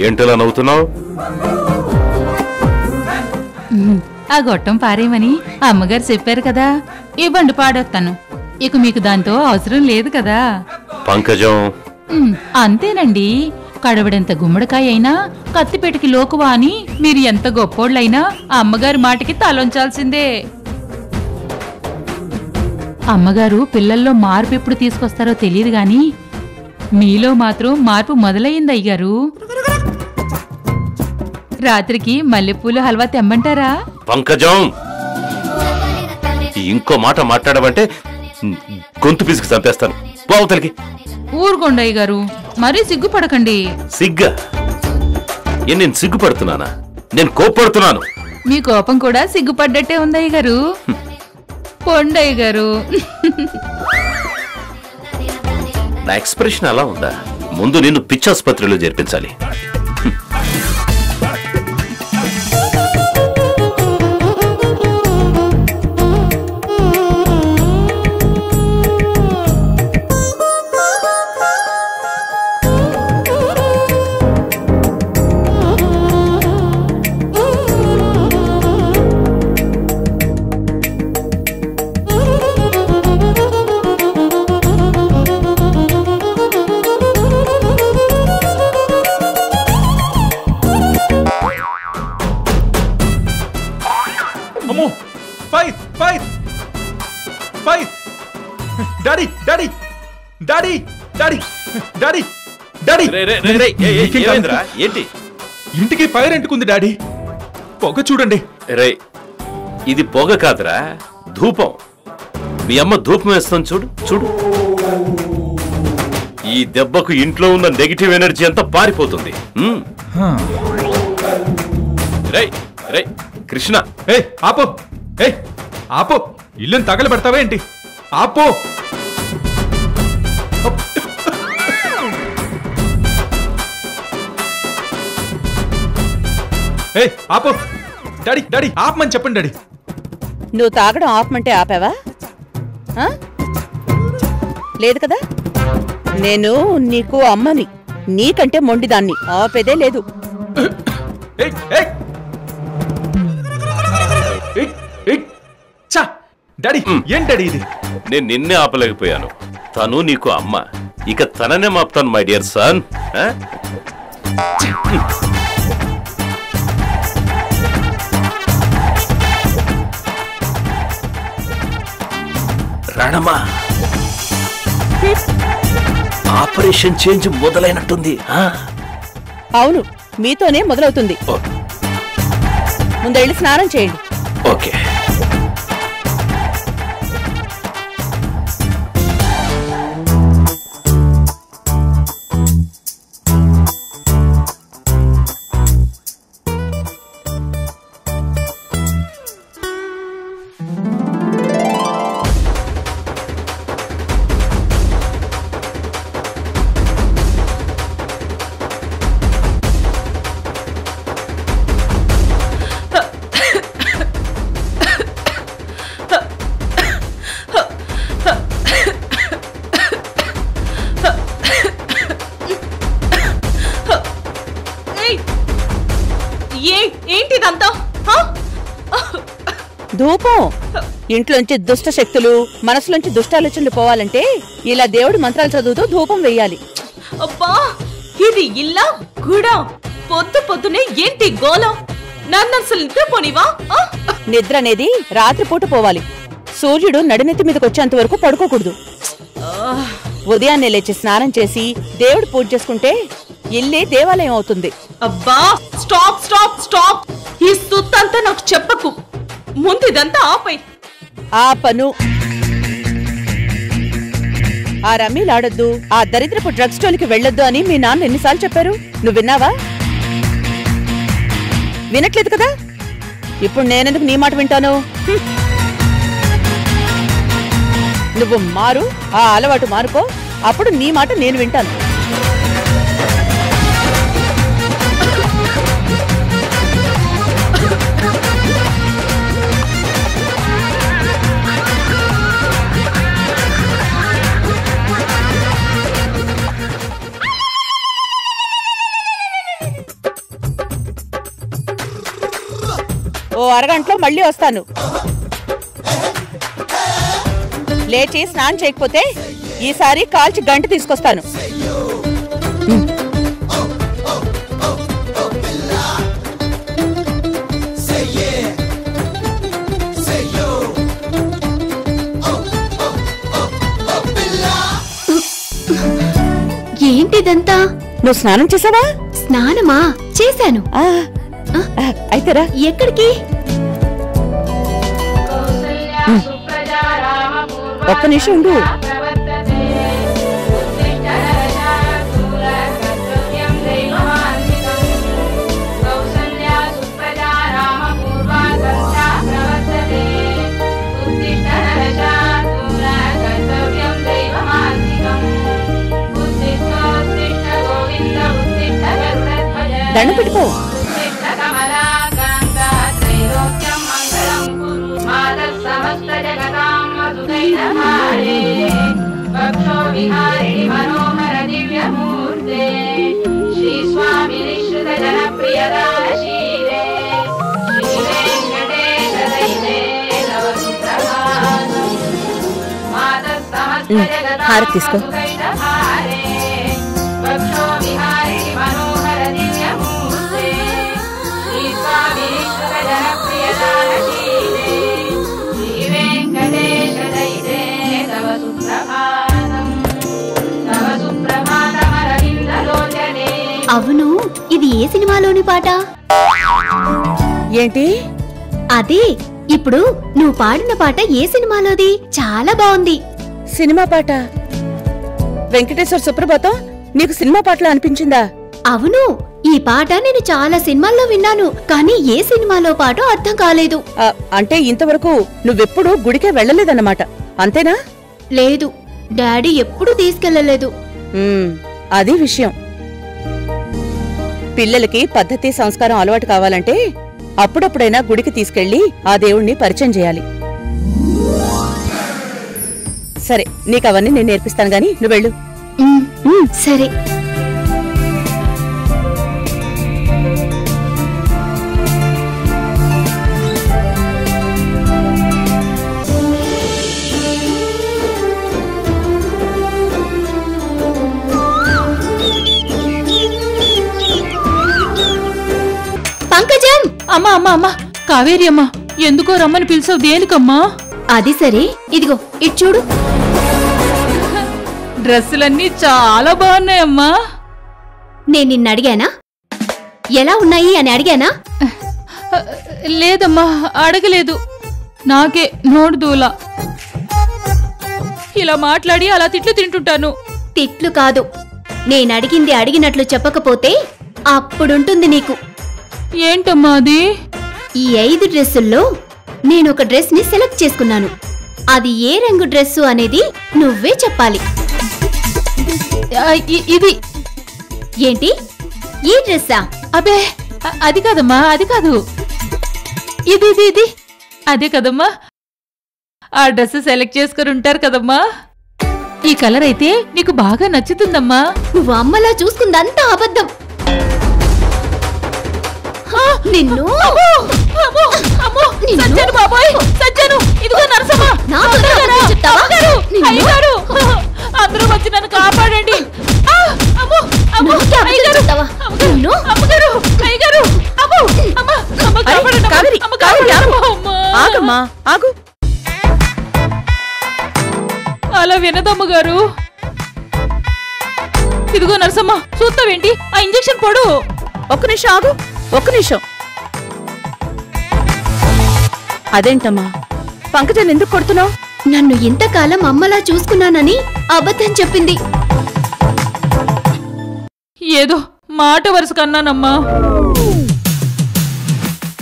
Speaker 4: ఏంటలా నవ్వుతున్నావు?
Speaker 6: ఆ గొట్టం పారేయమని అమ్మగారు చెప్పారు కదా, ఈ బండు పాడొస్తాను. ఇక మీకు దాంతో అవసరం లేదు కదా.
Speaker 4: పంకజం,
Speaker 6: అంతేనండి. కడవడంత గుమ్మడికాయ అయినా కత్తిపేటకి లోకువా అని మీరు ఎంత గొప్పోళ్ళైనా అమ్మగారి మాటకి తలొంచాల్సిందే. అమ్మగారు పిల్లల్లో మార్పు ఎప్పుడు తీసుకొస్తారో తెలియదు గాని మీలో మాత్రం మార్పు మొదలయ్యింది అయ్యారు. రాత్రికి మల్లెపూలు హల్వా తెమ్మంటారా?
Speaker 4: పంకజం, ఇంకో మాట మాట్లాడమంటే గొంతు పిసికి చంపేస్తాను. బావుతలికి
Speaker 6: ఊరుకోండయ్య గారు, మరీ సిగ్గుపడకండి.
Speaker 4: సిగ్గా? నేను సిగ్గుపడుతున్నానా? నేను కోప్పడుతున్నాను.
Speaker 6: మీ కోపం కూడా సిగ్గుపడ్డట్టే ఉంది అయ్య గారు. పొండయ్య గారు.
Speaker 4: నా ఎక్స్ప్రెషన్ అలా ఉందా? ముందు నిన్ను పిచ్చాసుపత్రిలో చేర్పించాలి. ఏంటి?
Speaker 2: ఇంటికి ఫైర్ అంటుకుంది డాడీ. పొగ చూడండి.
Speaker 4: రే, ఇది పొగ కాదురా, ధూపం. మీ అమ్మ ధూపం వేస్తాను చూడు చూడు. ఈ దెబ్బకు ఇంట్లో ఉన్న నెగిటివ్ ఎనర్జీ అంతా పారిపోతుంది. రే రే కృష్ణ,
Speaker 2: ఆపో. ఆపో, ఇల్లుని తగలు పెడతావా ఏంటి? ఆపో. ఆపో డాడీ. డాడీ ఆపమని చెప్పండి డాడీ.
Speaker 3: నువ్వు తాగడం ఆపమంటే ఆపావా? లేదు కదా. నేను నీకు అమ్మని, నీకంటే మొండిదాన్ని. ఆపేదే లేదు.
Speaker 2: డాడీ ఏం డాడీ ఇది?
Speaker 4: నేను నిన్నే ఆపలేకపోయాను. తను నీకు అమ్మ, ఇక తననే మాపుతాను మై డియర్ సన్. రాణమ్మా, ఆపరేషన్ చేంజ్ మొదలైనట్టుంది.
Speaker 3: అవును, మీతోనే మొదలవుతుంది. ముందెళ్ళి స్నానం చేయండి.
Speaker 4: ఓకే.
Speaker 3: ధూపం. ఇంట్లోంచి దుష్ట శక్తులు, మనసులోంచి దుష్టాలోచనలు పోవాలంటే ఇలా దేవుడి మంత్రాలు చదువుతూ ధూపం వెయ్యాలి.
Speaker 5: అబ్బా, ఇది ఇల్లా గుడా? పొద్దు పొద్దునే ఏంటి గోలం? నన్ను అసలు నిద్రపోనివా?
Speaker 3: నిద్ర అనేది రాత్రిపూట పోవాలి. సూర్యుడు నడినెత్తి మీదకి వచ్చేంత వరకు పడుకోకూడదు. ఉదయాన్నే లేచి స్నానం చేసి దేవుడు పూజ చేసుకుంటే ఇల్లే దేవాలయం అవుతుంది.
Speaker 5: అబ్బా, స్టాప్ స్టాప్ స్టాప్. ఈ సుత్తంతా నాకు చెప్పకు. ముందు ఇదంతా ఆపై.
Speaker 3: ఆపను. ఆ రమ్మీలాడొద్దు, ఆ దరిద్రపు డ్రగ్ స్టోర్కి వెళ్ళొద్దు అని మీ నాన్న ఎన్నిసార్లు చెప్పారు? నువ్వు విన్నావా? వినట్లేదు కదా. ఇప్పుడు నేనెందుకు నీ మాట వింటాను? నువ్వు మారు, ఆ అలవాటు మారుకో, అప్పుడు నీ మాట నేను వింటాను. ఓ అరగంటలో మళ్ళీ వస్తాను. లేచి స్నానం చేయకపోతే ఈసారి కాల్చి గంట తీసుకొస్తాను.
Speaker 11: ఏంటిదంతా?
Speaker 3: నువ్వు స్నానం చేసావా?
Speaker 11: స్నానమా? చేశాను.
Speaker 3: అయితేరా.
Speaker 11: ఎక్కడికి?
Speaker 3: ఒక్క నిమిషం ఉండు. దండం పెట్టుకో. హారతి తీసుకో.
Speaker 11: అవును, ఇది ఏ సినిమాలోని పాట?
Speaker 3: ఏంటి?
Speaker 11: అదే ఇప్పుడు నువ్వు పాడిన పాట ఏ సినిమాలోది? చాలా బాగుంది.
Speaker 3: సినిమా పాట? వెంకటేశ్వర సుప్రభాతం నీకు సినిమా పాటలా అనిపించిందా?
Speaker 11: అవును, ఈ పాట నేను చాలా సినిమాల్లో విన్నాను, కానీ ఏ సినిమాలో పాటో అర్థం కాలేదు.
Speaker 3: అంటే ఇంతవరకు నువ్వెప్పుడు గుడికే వెళ్ళలేదన్నమాట, అంతేనా?
Speaker 11: లేదు, డాడీ ఎప్పుడూ తీసుకెళ్లలేదు.
Speaker 3: అది విషయం. పిల్లలకి పద్ధతి సంస్కారం అలవాటు కావాలంటే అప్పుడప్పుడైనా గుడికి తీసుకెళ్లి ఆ దేవుణ్ణి పరిచయం చేయాలి. సరే, నీకవన్నీ నేను నేర్పిస్తాను గాని నువ్వు వెళ్ళు.
Speaker 11: సరే. పంకజం!
Speaker 6: అమ్మా అమ్మా అమ్మా, కావేరి అమ్మా, ఎందుకో రమ్మని పిలిచావు, దేనికమ్మా?
Speaker 11: అది సరే, ఇదిగో ఇటు చూడు.
Speaker 6: డ్రెస్సులన్నీ చాలా బాగున్నాయమ్మా.
Speaker 11: నేను నిన్ను అడిగానా? ఎలా ఉన్నాయి అని అడిగానా?
Speaker 6: లేదమ్మా, అడగలేదు. నాకే నోడు దూల. ఇలా మాట్లాడి అలా తిట్లు తింటుంటాను.
Speaker 11: తిట్లు కాదు, నేనడిగింది అడిగినట్లు చెప్పకపోతే అప్పుడుంటుంది నీకు.
Speaker 6: ఏంటమ్మా అది?
Speaker 11: ఈ 5 డ్రెస్సుల్లో నేనొక డ్రెస్ ని సెలెక్ట్ చేసుకున్నాను. అది ఏ రంగు డ్రెస్సు అనేది నువ్వే చెప్పాలి.
Speaker 6: ఇది
Speaker 11: ఏంటి? ఈ డ్రెస్సా?
Speaker 6: అబే, అది కాదమ్మా, అది కాదు. ఇది ఇది ఇది అదే కదమ్మా. ఆ డ్రెస్ సెలెక్ట్ చేసుకుని ఉంటారు కదమ్మా. ఈ కలర్ అయితే నీకు బాగా నచ్చుతుందమ్మా.
Speaker 11: నువ్వు అమ్మలా చూసుకుందంతా అబద్ధం. నిన్ను
Speaker 6: సజ్జను బాబోయ్, సజ్జను, ఇదిగో నరసమ్మ, అందరూ వచ్చి నన్ను కాపాడండి. అలా వినదమ్మగారు. ఇదిగో నరసమ్మ, చూస్తావేంటి? ఆ ఇంజెక్షన్ పొడు.
Speaker 3: ఒక్క నిమిషం ఆగు, ఒక్క నిమిషం. అదేంటమ్మా, పంకజాన్ని ఎందుకు కొడుతున్నావు?
Speaker 11: నన్ను ఇంతకాలం అమ్మలా చూసుకున్నానని అబద్ధం చెప్పింది.
Speaker 6: ఏదో మాట వరుస కన్నానమ్మా,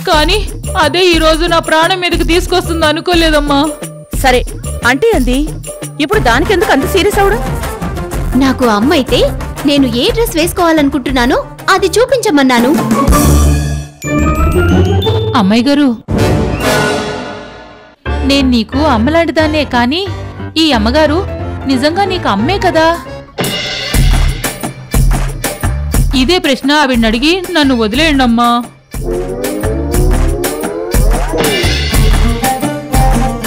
Speaker 6: కానీ అదే ఈ రోజు నా ప్రాణం మీదకి తీసుకొస్తుంది అనుకోలేదమ్మా.
Speaker 3: సరే, అంటే అంది ఇప్పుడు దానికెందుకు అంత సీరియస్ అవడం?
Speaker 11: నాకు అమ్మ అయితే నేను ఏ డ్రెస్ వేసుకోవాలనుకుంటున్నానో అది చూపించమన్నాను.
Speaker 6: అమ్మాయి గారు, నేను నీకు అమ్మలాంటిదాన్నే, కానీ ఈ అమ్మగారు నిజంగా నీకు అమ్మే కదా? ఇదే ప్రశ్న ఆవిడని అడిగి నన్ను వదిలేయండమ్మా.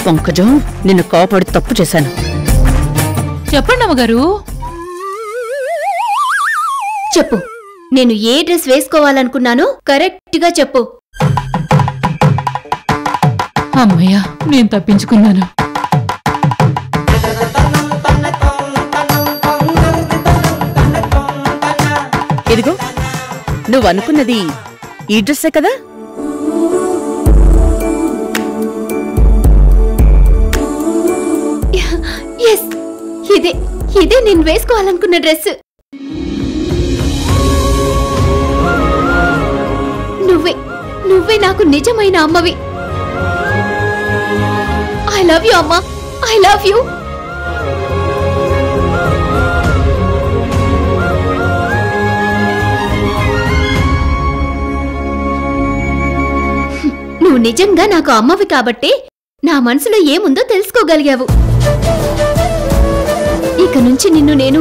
Speaker 3: పంకజం, నిన్ను కోపడి తప్పు చేశాను.
Speaker 6: చెప్పండి అమ్మగారు.
Speaker 11: చెప్పు, నేను ఏ డ్రెస్ వేసుకోవాలనుకున్నానో కరెక్ట్ గా చెప్పు.
Speaker 6: అమ్మయ్యా, నేను తప్పించుకున్నాను.
Speaker 3: ఇదిగో, నువ్వు అనుకున్నది ఈ డ్రెస్సే కదా?
Speaker 11: ఎస్, ఇదే నేను వేసుకోవాలనుకున్న డ్రెస్. నువ్వే నాకు నిజమైన అమ్మవి. ఐ లవ్ యూ అమ్మా, ఐ లవ్ యూ. నువ్వు నిజంగా నాకు అమ్మవి కాబట్టే నా మనసులో ఏముందో తెలుసుకోగలిగావు. ఇక నుంచి నిన్ను నేను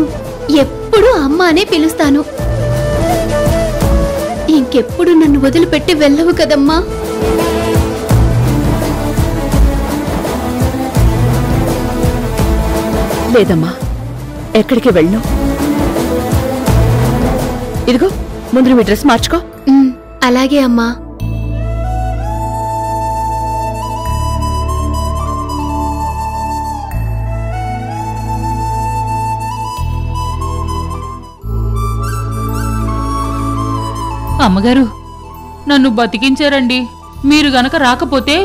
Speaker 11: ఎప్పుడూ అమ్మ అనే పిలుస్తాను. ఇంకెప్పుడు నన్ను వదిలిపెట్టి వెళ్ళవు కదమ్మా.
Speaker 3: లేదమ్మా, ఎక్కడికి వెళ్ళను. ఇదిగో ముందు మీ డ్రెస్ మార్చుకో.
Speaker 11: అలాగే అమ్మా.
Speaker 6: అమ్మగారు, నన్ను బతికించారండి. మీరు గనక రాకపోతే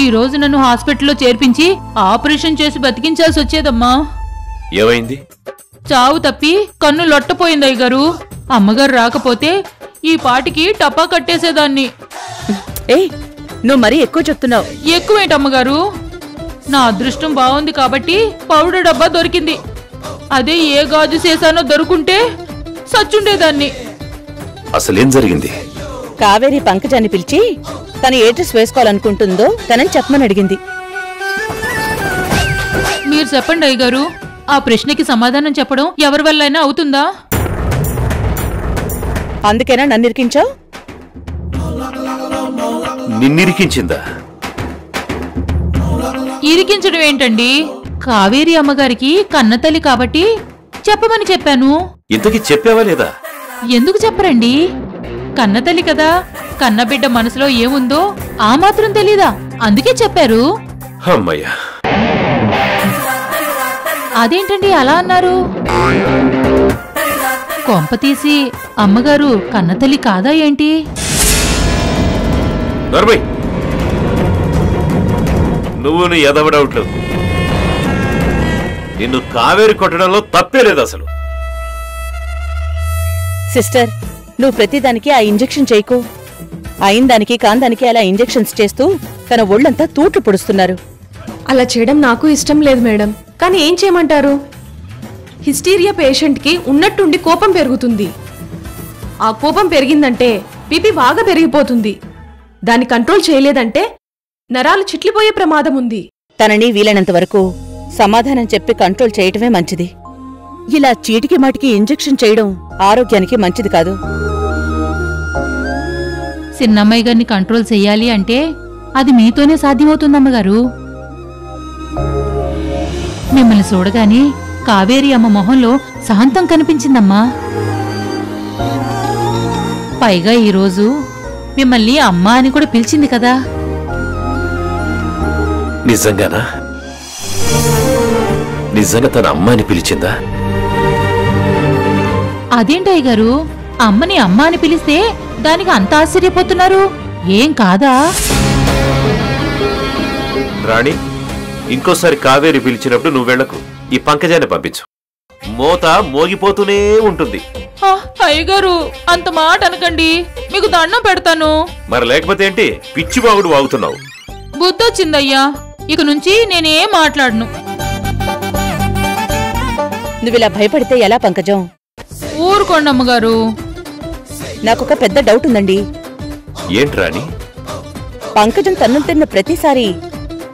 Speaker 6: ఈ రోజు నన్ను హాస్పిటల్లో చేర్పించి ఆపరేషన్ చేసి బతికించాల్సి వచ్చేదమ్మా.
Speaker 4: ఏమైంది?
Speaker 6: చావు తప్పి కన్ను లొట్టపోయింది అయ్యగారు. అమ్మగారు రాకపోతే ఈ పాటికి టపా కట్టేసేదాన్ని.
Speaker 3: నువ్వు మరీ ఎక్కువ చెప్తున్నావు.
Speaker 6: ఎక్కువేంటమ్మగారు? నా అదృష్టం బాగుంది కాబట్టి పౌడర్ డబ్బా దొరికింది. అదే ఏ గాజు చేశానో దొరుకుంటే సచ్చుండేదాన్ని.
Speaker 4: అసలేం జరిగింది?
Speaker 3: కావేరి పంకజాన్ని పిలిచి తను ఏ డ్రెస్ వేసుకోవాలనుకుంటుందో తనని చెప్పమని అడిగింది.
Speaker 6: మీరు చెప్పండి అయ్యగారు, ఆ ప్రశ్నకి సమాధానం చెప్పడం ఎవరి వల్లైనా అవుతుందా?
Speaker 3: అందుకేనా నన్ను ఇరికించావు?
Speaker 4: నిన్నిరికించిందా?
Speaker 6: ఇరికించడం ఏంటండి? కావేరి అమ్మగారికి కన్నతల్లి కాబట్టి చెప్పమని చెప్పాను.
Speaker 4: ఇంతకీ చెప్పావా లేదా?
Speaker 6: ఎందుకు చెప్పరండి? కన్నతల్లి కదా, కన్నబిడ్డ మనసులో ఏముందో ఆ మాత్రం తెలీదా? అందుకే చెప్పారు.
Speaker 4: అమ్మయ్యా,
Speaker 6: అదేంటండి అలా అన్నారు? కొంప తీసి అమ్మగారు కన్నతల్లి కాదా ఏంటి?
Speaker 4: నువ్వు నీ ఎదవడవుట్లు. నిన్ను కావేరి కొట్టడంలో తప్పే లేదు అసలు.
Speaker 3: సిస్టర్, నువ్వు ప్రతిదానికి ఆ ఇంజెక్షన్ చేయకు. అయిందానికి కాందానికి అలా ఇంజెక్షన్స్ చేస్తూ తన ఒళ్ళంతా తూట్లు పొడుస్తున్నారు.
Speaker 5: అలా చేయడం నాకు ఇష్టం లేదు మేడం. కానీ ఏం చేయమంటారు? హిస్టీరియా పేషెంట్కి ఉన్నట్టుండి కోపం పెరుగుతుంది. ఆ కోపం పెరిగిందంటే బీపీ బాగా పెరిగిపోతుంది. దాన్ని కంట్రోల్ చేయలేదంటే నరాలు చిట్లిపోయే ప్రమాదం ఉంది.
Speaker 3: తనని వీలైనంత వరకు సమాధానం చెప్పి కంట్రోల్ చేయటమే మంచిది. ఇలా చీటికి మాటికి ఇంజెక్షన్ చేయడం ఆరోగ్యానికి మంచిది కాదు.
Speaker 6: చిన్నమ్మాయి గారిని కంట్రోల్ చెయ్యాలి అంటే అది మీతోనే సాధ్యమవుతుందమ్మగారు. మిమ్మల్ని చూడగానే కావేరి అమ్మ మొహంలో శాంతం కనిపించిందమ్మా. పైగా ఈరోజు మిమ్మల్ని అమ్మ అని కూడా పిలిచింది కదా.
Speaker 4: నిజంగానా? నిజంగా తన అమ్మాయిని పిలిచిందా?
Speaker 6: అదేంటయ్య గారు, అమ్మని అమ్మ అని పిలిస్తే దానికి అంత ఆశ్చర్యపోతున్నారు? ఏం కాదా?
Speaker 4: రాణి, ఇంకోసారి కావేరి పిలిచినప్పుడు నువ్వు వెళ్లకు. ఈ పంకజాన్ని పంపించు. మోత మోగిపోతూనే ఉంటుంది.
Speaker 6: అయ్యగారు, అంత మాట అనకండి. మీకు దండం పెడతాను.
Speaker 4: మరి లేకపోతే ఏంటి పిచ్చి బాగుడు వాగుతున్నావు?
Speaker 6: బుద్ధొచ్చిందయ్యా. ఇక నుంచి నేనేం మాట్లాడను.
Speaker 3: నువ్విలా భయపడితే ఎలా పంకజం?
Speaker 6: ఊరుకోండి అమ్మగారు.
Speaker 3: నాకొక పెద్ద డౌట్ ఉందండి.
Speaker 4: ఏంట్రాని?
Speaker 3: పంకజం తన్ను తిన్న ప్రతిసారి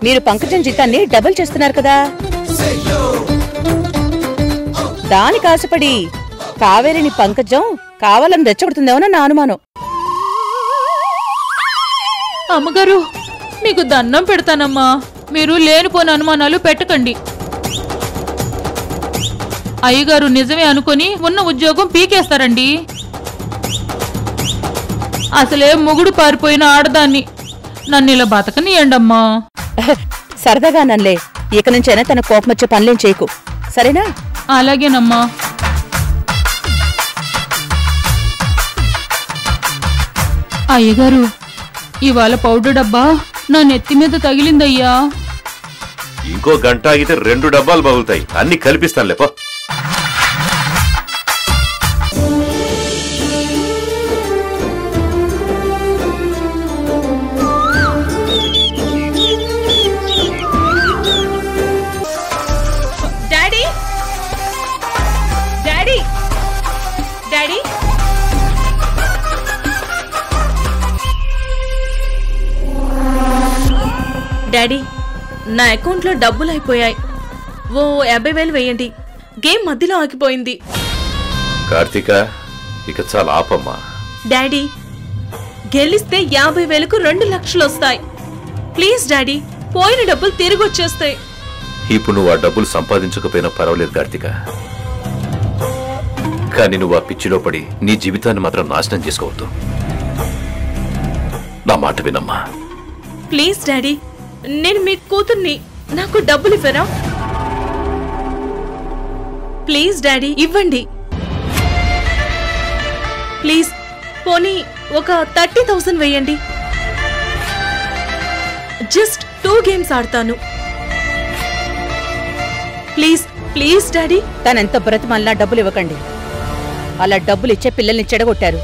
Speaker 3: మీరు పంకజం జీతాన్ని డబుల్ చేస్తున్నారు కదా. దానికి ఆశపడి కావేరిని పంకజం కావాలని రెచ్చగొడుతుందేమో నా అనుమానం.
Speaker 6: అమ్మగారు, మీకు దండం పెడతానమ్మా. మీరు లేనిపోని అనుమానాలు పెట్టకండి. అయ్యగారు నిజమే అనుకొని ఉన్న ఉద్యోగం పీకేస్తారండి. అసలే మొగుడు పారిపోయిన ఆడదాన్ని. నన్ను ఇలా బతకనియండమ్మా.
Speaker 3: సరదాగా నన్లే. ఇక నుంచైనా తన కోపం వచ్చే పనులేం చేయకు, సరేనా?
Speaker 6: అలాగేనమ్మా. అయ్యగారు, ఇవాళ పౌడర్ డబ్బా నా నెత్తి మీద తగిలిందయ్యా.
Speaker 4: ఇంకో గంట ఆగితే 2 డబ్బాలు పగులుతాయి. అన్ని కల్పిస్తానులే పో.
Speaker 5: Daddy, daddy, daddy. డాడీ, నా అకౌంట్లో డబ్బులు అయిపోయాయి. ఓ 50,000 వేయండి. గేమ్ మధ్యలో ఆగిపోయింది.
Speaker 4: కార్తీక, ఇక చాలా ఆపమ్మా.
Speaker 5: డాడీ, గెలిస్తే 50,000కు 2 లక్షలు వస్తాయి. ప్లీజ్ డాడీ, పోయిన డబ్బులు తిరిగి వచ్చేస్తాయి.
Speaker 4: ఇప్పుడు నువ్వు ఆ డబ్బులు సంపాదించకపోయినా పర్వాలేదు కార్తీక, కానీ నువ్వు ఆ పిచ్చిలో పడి నీ జీవితాన్ని మాత్రం నాశనం చేసుకోవద్దు. నా మాట వినమ్మా.
Speaker 5: ప్లీజ్ డాడీ, నేను మీ కూతుర్ని, నాకు డబ్బులు ఇవ్వరా? ప్లీజ్ డాడీ, ఇవ్వండి ప్లీజ్. పోనీ ఒక 30,000 వేయండి. జస్ట్ 2 గేమ్స్ ఆడతాను. Please please daddy.
Speaker 3: తనెంత బ్రతిమల్లా డబ్బులు ఇవ్వకండి. అలా డబ్బులు ఇచ్చే పిల్లల్ని చెడగొట్టారు.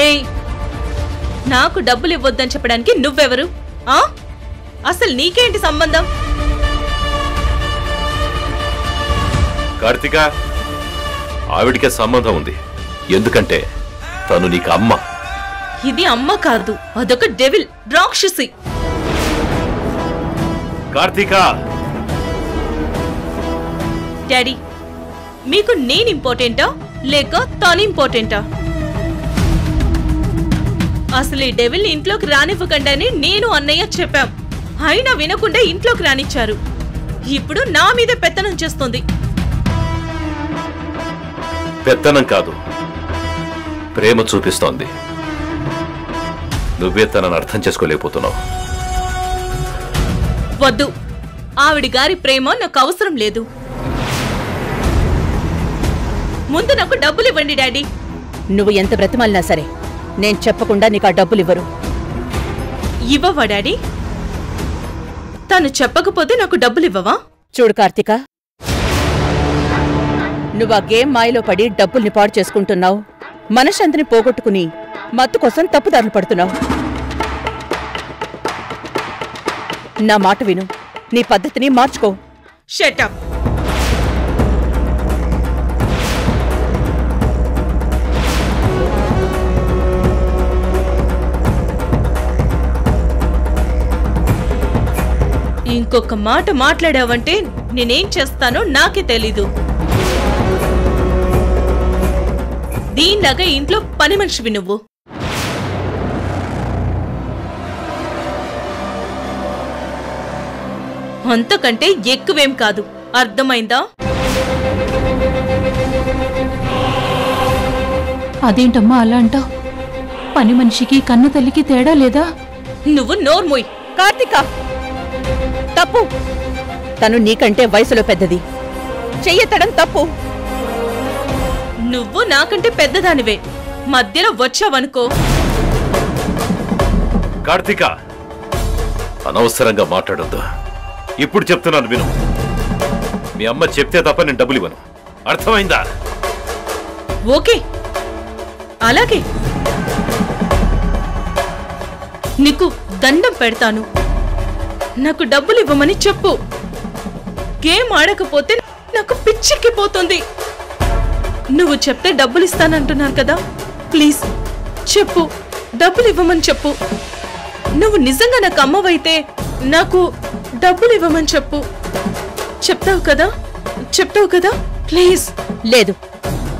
Speaker 5: ఏయ్, నాకు డబ్బులు ఇవ్వొద్దని చెప్పడానికి నువ్వెవరు? అసలు నీకేంటి సంబంధం?
Speaker 4: కార్తీక, ఆవిడికే సంబంధం ఉంది. ఎందుకంటే తను నీకు అమ్మ.
Speaker 5: ఇది అమ్మ కాదు, అదొక డెవిల్, రాక్షసి.
Speaker 4: కార్తీక.
Speaker 5: డాడీ, మీకు నేను ఇంపార్టెంటా లేక తను ఇంపార్టెంటా? అసలు ఈ డెవిల్ ఇంట్లోకి రానివ్వకండి అని నేను అన్నయ్య చెప్పాం. అయినా వినకుండా ఇంట్లోకి రానిచ్చారు. ఇప్పుడు నా మీద పెత్తనం చేస్తుంది.
Speaker 4: పెత్తనం కాదు, ప్రేమ చూపిస్తోంది. నువ్వే తనను అర్థం చేసుకోలేకపోతున్నావు.
Speaker 5: వద్దు, ఆవిడి గారి ప్రేమ నాకు అవసరం లేదు. ముందు నాకు డబ్బులు ఇవ్వండి డాడీ.
Speaker 3: నువ్వు ఎంత బ్రతిమల్నా సరే నేను చెప్పకుండా నీకు ఆ డబ్బులు ఇవ్వరు.
Speaker 5: ఇవ్వవా డాడీ? తను చెప్పకపోతే నాకు డబ్బులు ఇవ్వవా?
Speaker 3: చూడు కార్తీక, నువ్వు ఆ గేమ్ మాయలో పడి డబ్బుల్ని పాడు చేసుకుంటున్నావు. మనశ్శాంతిని పోగొట్టుకుని మత్తు కోసం తప్పుదారులు పడుతున్నావు. నా మాట విను, నీ పద్ధతిని మార్చుకో.
Speaker 5: Shut up. ఇంకొక మాట మాట్లాడావంటే నేనేం చేస్తానో నాకే తెలీదు. దీనిలాగా ఇంట్లో పని మనిషివి నువ్వు. అంతకంటే ఎక్కువేం కాదు, అర్థమైందా?
Speaker 6: అదేంటమ్మా అలా అంటావు? పని మనిషికి కన్న తల్లికి తేడా లేదా?
Speaker 5: నువ్వు నోర్మోయ్.
Speaker 3: కార్తీక, తప్పు. తను నీకంటే వయసులో పెద్దది, చెయ్యెత్తడం తప్పు.
Speaker 5: నువ్వు నాకంటే పెద్దదానివే, మధ్యలో వచ్చావనుకో.
Speaker 4: కార్తీక, అనవసరంగా మాట్లాడొద్దు. ఇప్పుడు చెప్తున్నాను విను. మీ అమ్మ చెప్తే తప్ప నేను డబ్బులు ఇవ్వను. అర్థమైందా?
Speaker 5: ఓకే, అలాగే. నీకు దండం పెడతాను. నాకు డబ్బులు ఇవ్వమని చెప్పు. గేమ్ ఆడకపోతే నాకు పిచ్చెక్కిపోతుంది. నువ్వు చెప్తే డబ్బులు ఇస్తానంటున్నాను కదా, ప్లీజ్ చెప్పు, డబ్బులు ఇవ్వమని చెప్పు. నువ్వు నిజంగా నాకు అమ్మవైతే నాకు డబ్బులు ఇవ్వమని చెప్పు. చెప్తావు కదా? చెప్తావు కదా? ప్లీజ్.
Speaker 3: లేదు,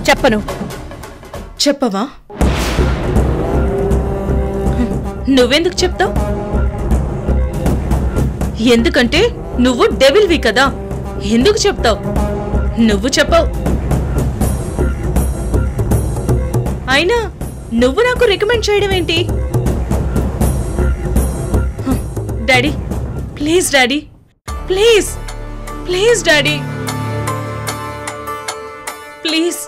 Speaker 3: చెప్పను.
Speaker 5: చెప్పవా? నువ్వెందుకు చెప్తావు? ఎందుకంటే నువ్వు డెవిల్వి కదా. ఎందుకు చెప్తావు? నువ్వు చెప్పవు. అయినా నువ్వు నాకు రికమెండ్ చేయడం ఏంటి? Daddy please, daddy please, please daddy, please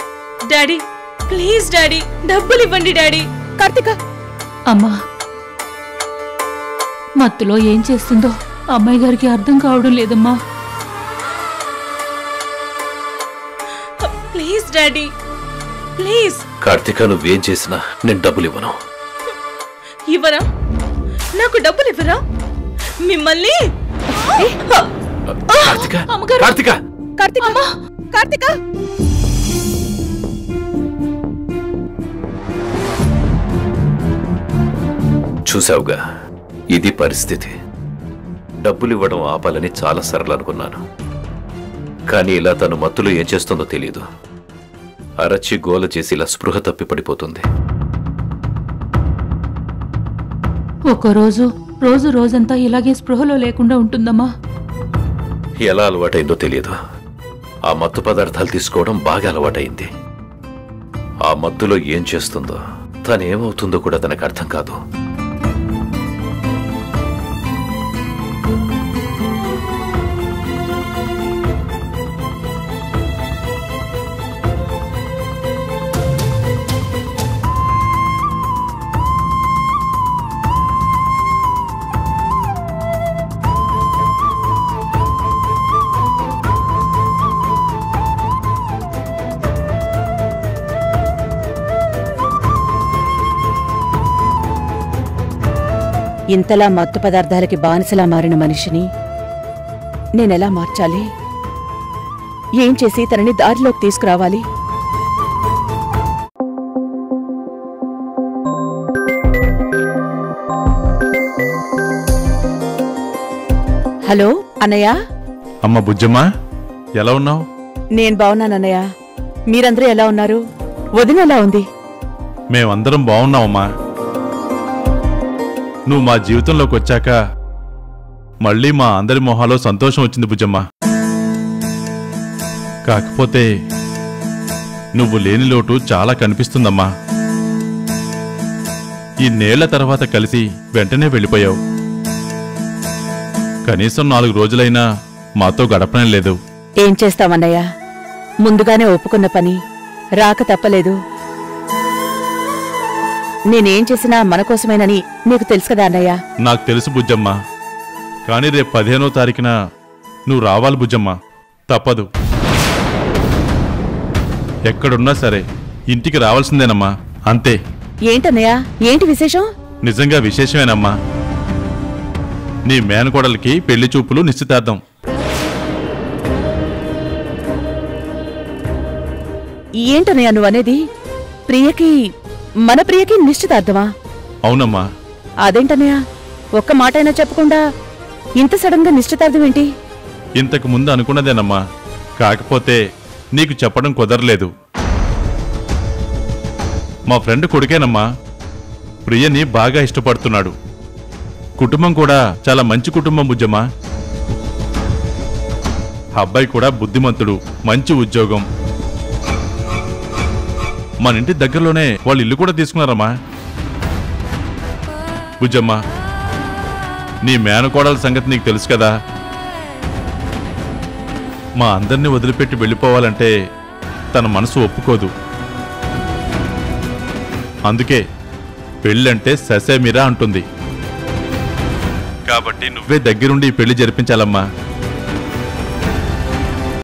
Speaker 5: daddy, please daddy, డబ్బులు ఇవ్వండి డాడీ.
Speaker 3: కార్తీక.
Speaker 6: అమ్మా, మత్తులో ఏం చేస్తుందో అమ్మాయి గారికి అర్థం కావడం లేదమ్మా.
Speaker 5: Please daddy, please.
Speaker 4: కార్తీక, నువ్వేం చేసినా నేను డబ్బులు ఇవ్వను.
Speaker 5: ఇవ్వరా? నాకు డబ్బులు ఇవ్వరా? మిమ్మల్ని.
Speaker 4: కార్తీక, కార్తీక,
Speaker 3: కార్తీక, కార్తీక.
Speaker 4: చూసావుగా, ఇది పరిస్థితి. డబ్బులు ఇవ్వడం ఆపాలని చాలాసార్లు అనుకున్నాను. కానీ ఇలా తను మత్తులో ఏం చేస్తుందో తెలియదు. అరచి గోల చేసి ఇలా స్పృహ తప్పి పడిపోతుంది.
Speaker 6: ఒక్కరోజు రోజంతా ఇలాగే స్పృహలో లేకుండా ఉంటుందమ్మా.
Speaker 4: ఎలా అలవాటైందో తెలియదు. ఆ మత్తు పదార్థాలు తీసుకోవడం బాగా అలవాటైంది. ఆ మత్తులో ఏం చేస్తుందో, తనేమవుతుందో కూడా తనకు అర్థం కాదు.
Speaker 3: ఇంతలా మత్తు పదార్థాలకి బానిసలా మారిన మనిషిని నేనెలా మార్చాలి? ఏం చేసి తనని దారిలోకి తీసుకురావాలి? హలో అన్నయ్య.
Speaker 9: అమ్మ బుజ్జమ్మా, ఎలా ఉన్నావు?
Speaker 3: నేను బావున్నానన్నయ్య. మీరందరూ ఎలా ఉన్నారు? వదిన ఎలా ఉంది?
Speaker 9: మేమందరం బావున్నామమ్మా. నువ్వు మా జీవితంలోకి వచ్చాక మళ్ళీ మా అందరి మొహాలో సంతోషం వచ్చింది బుజ్జమ్మ. కాకపోతే నువ్వు లేని లోటు చాలా కనిపిస్తుందమ్మా. ఇన్నేళ్ల తర్వాత కలిసి వెంటనే వెళ్ళిపోయావు. కనీసం 4 రోజులైనా మాతో గడపనే లేదు.
Speaker 3: ఏం చేస్తామన్నయ్య, ముందుగానే ఒప్పుకున్న పని రాక తప్పలేదు. నేనేం చేసినా మన కోసమేనని నీకు తెలుసు కదా అన్నయ్య.
Speaker 9: నాకు తెలుసు బుజ్జమ్మ, కానీ రేపు 15వ తారీఖున నువ్వు రావాలి బుజ్జమ్మ. తప్పదు. ఎక్కడున్నా సరే ఇంటికి రావాల్సిందేనమ్మా, అంతే.
Speaker 3: ఏంటన్నయ్య, ఏంటి విశేషం?
Speaker 9: నిజంగా విశేషమేనమ్మా. నీ మేనకోడలికి పెళ్లి చూపులు నిశ్చితార్థం.
Speaker 3: ఏంటన్నయ్య నువ్వనేది? మన ప్రియకి నిశ్చితార్థమా?
Speaker 9: అవునమ్మా.
Speaker 3: అదేంటన్నయ్య, ఒక్క మాటైనా చెప్పకుండా ఇంత సడన్ గా నిశ్చితార్థం ఏంటి?
Speaker 9: ఇంతకు ముందు అనుకున్నదేనమ్మా, కాకపోతే నీకు చెప్పడం కుదరలేదు. మా ఫ్రెండ్ కొడుకేనమ్మా. ప్రియని బాగా ఇష్టపడుతున్నాడు. కుటుంబం కూడా చాలా మంచి కుటుంబం బుజ్జమ్మా. అబ్బాయి కూడా బుద్ధిమంతుడు, మంచి ఉద్యోగం. మన ఇంటి దగ్గరలోనే వాళ్ళు ఇల్లు కూడా తీసుకున్నారమ్మా. బుజ్జమ్మా, నీ మేనకోడల సంగతి నీకు తెలుసు కదా. మా అందరినీ వదిలిపెట్టి వెళ్ళిపోవాలంటే తన మనసు ఒప్పుకోదు. అందుకే పెళ్ళంటే ససేమిరా అంటుంది. కాబట్టి నువ్వే దగ్గరుండి ఈ పెళ్లి జరిపించాలమ్మా.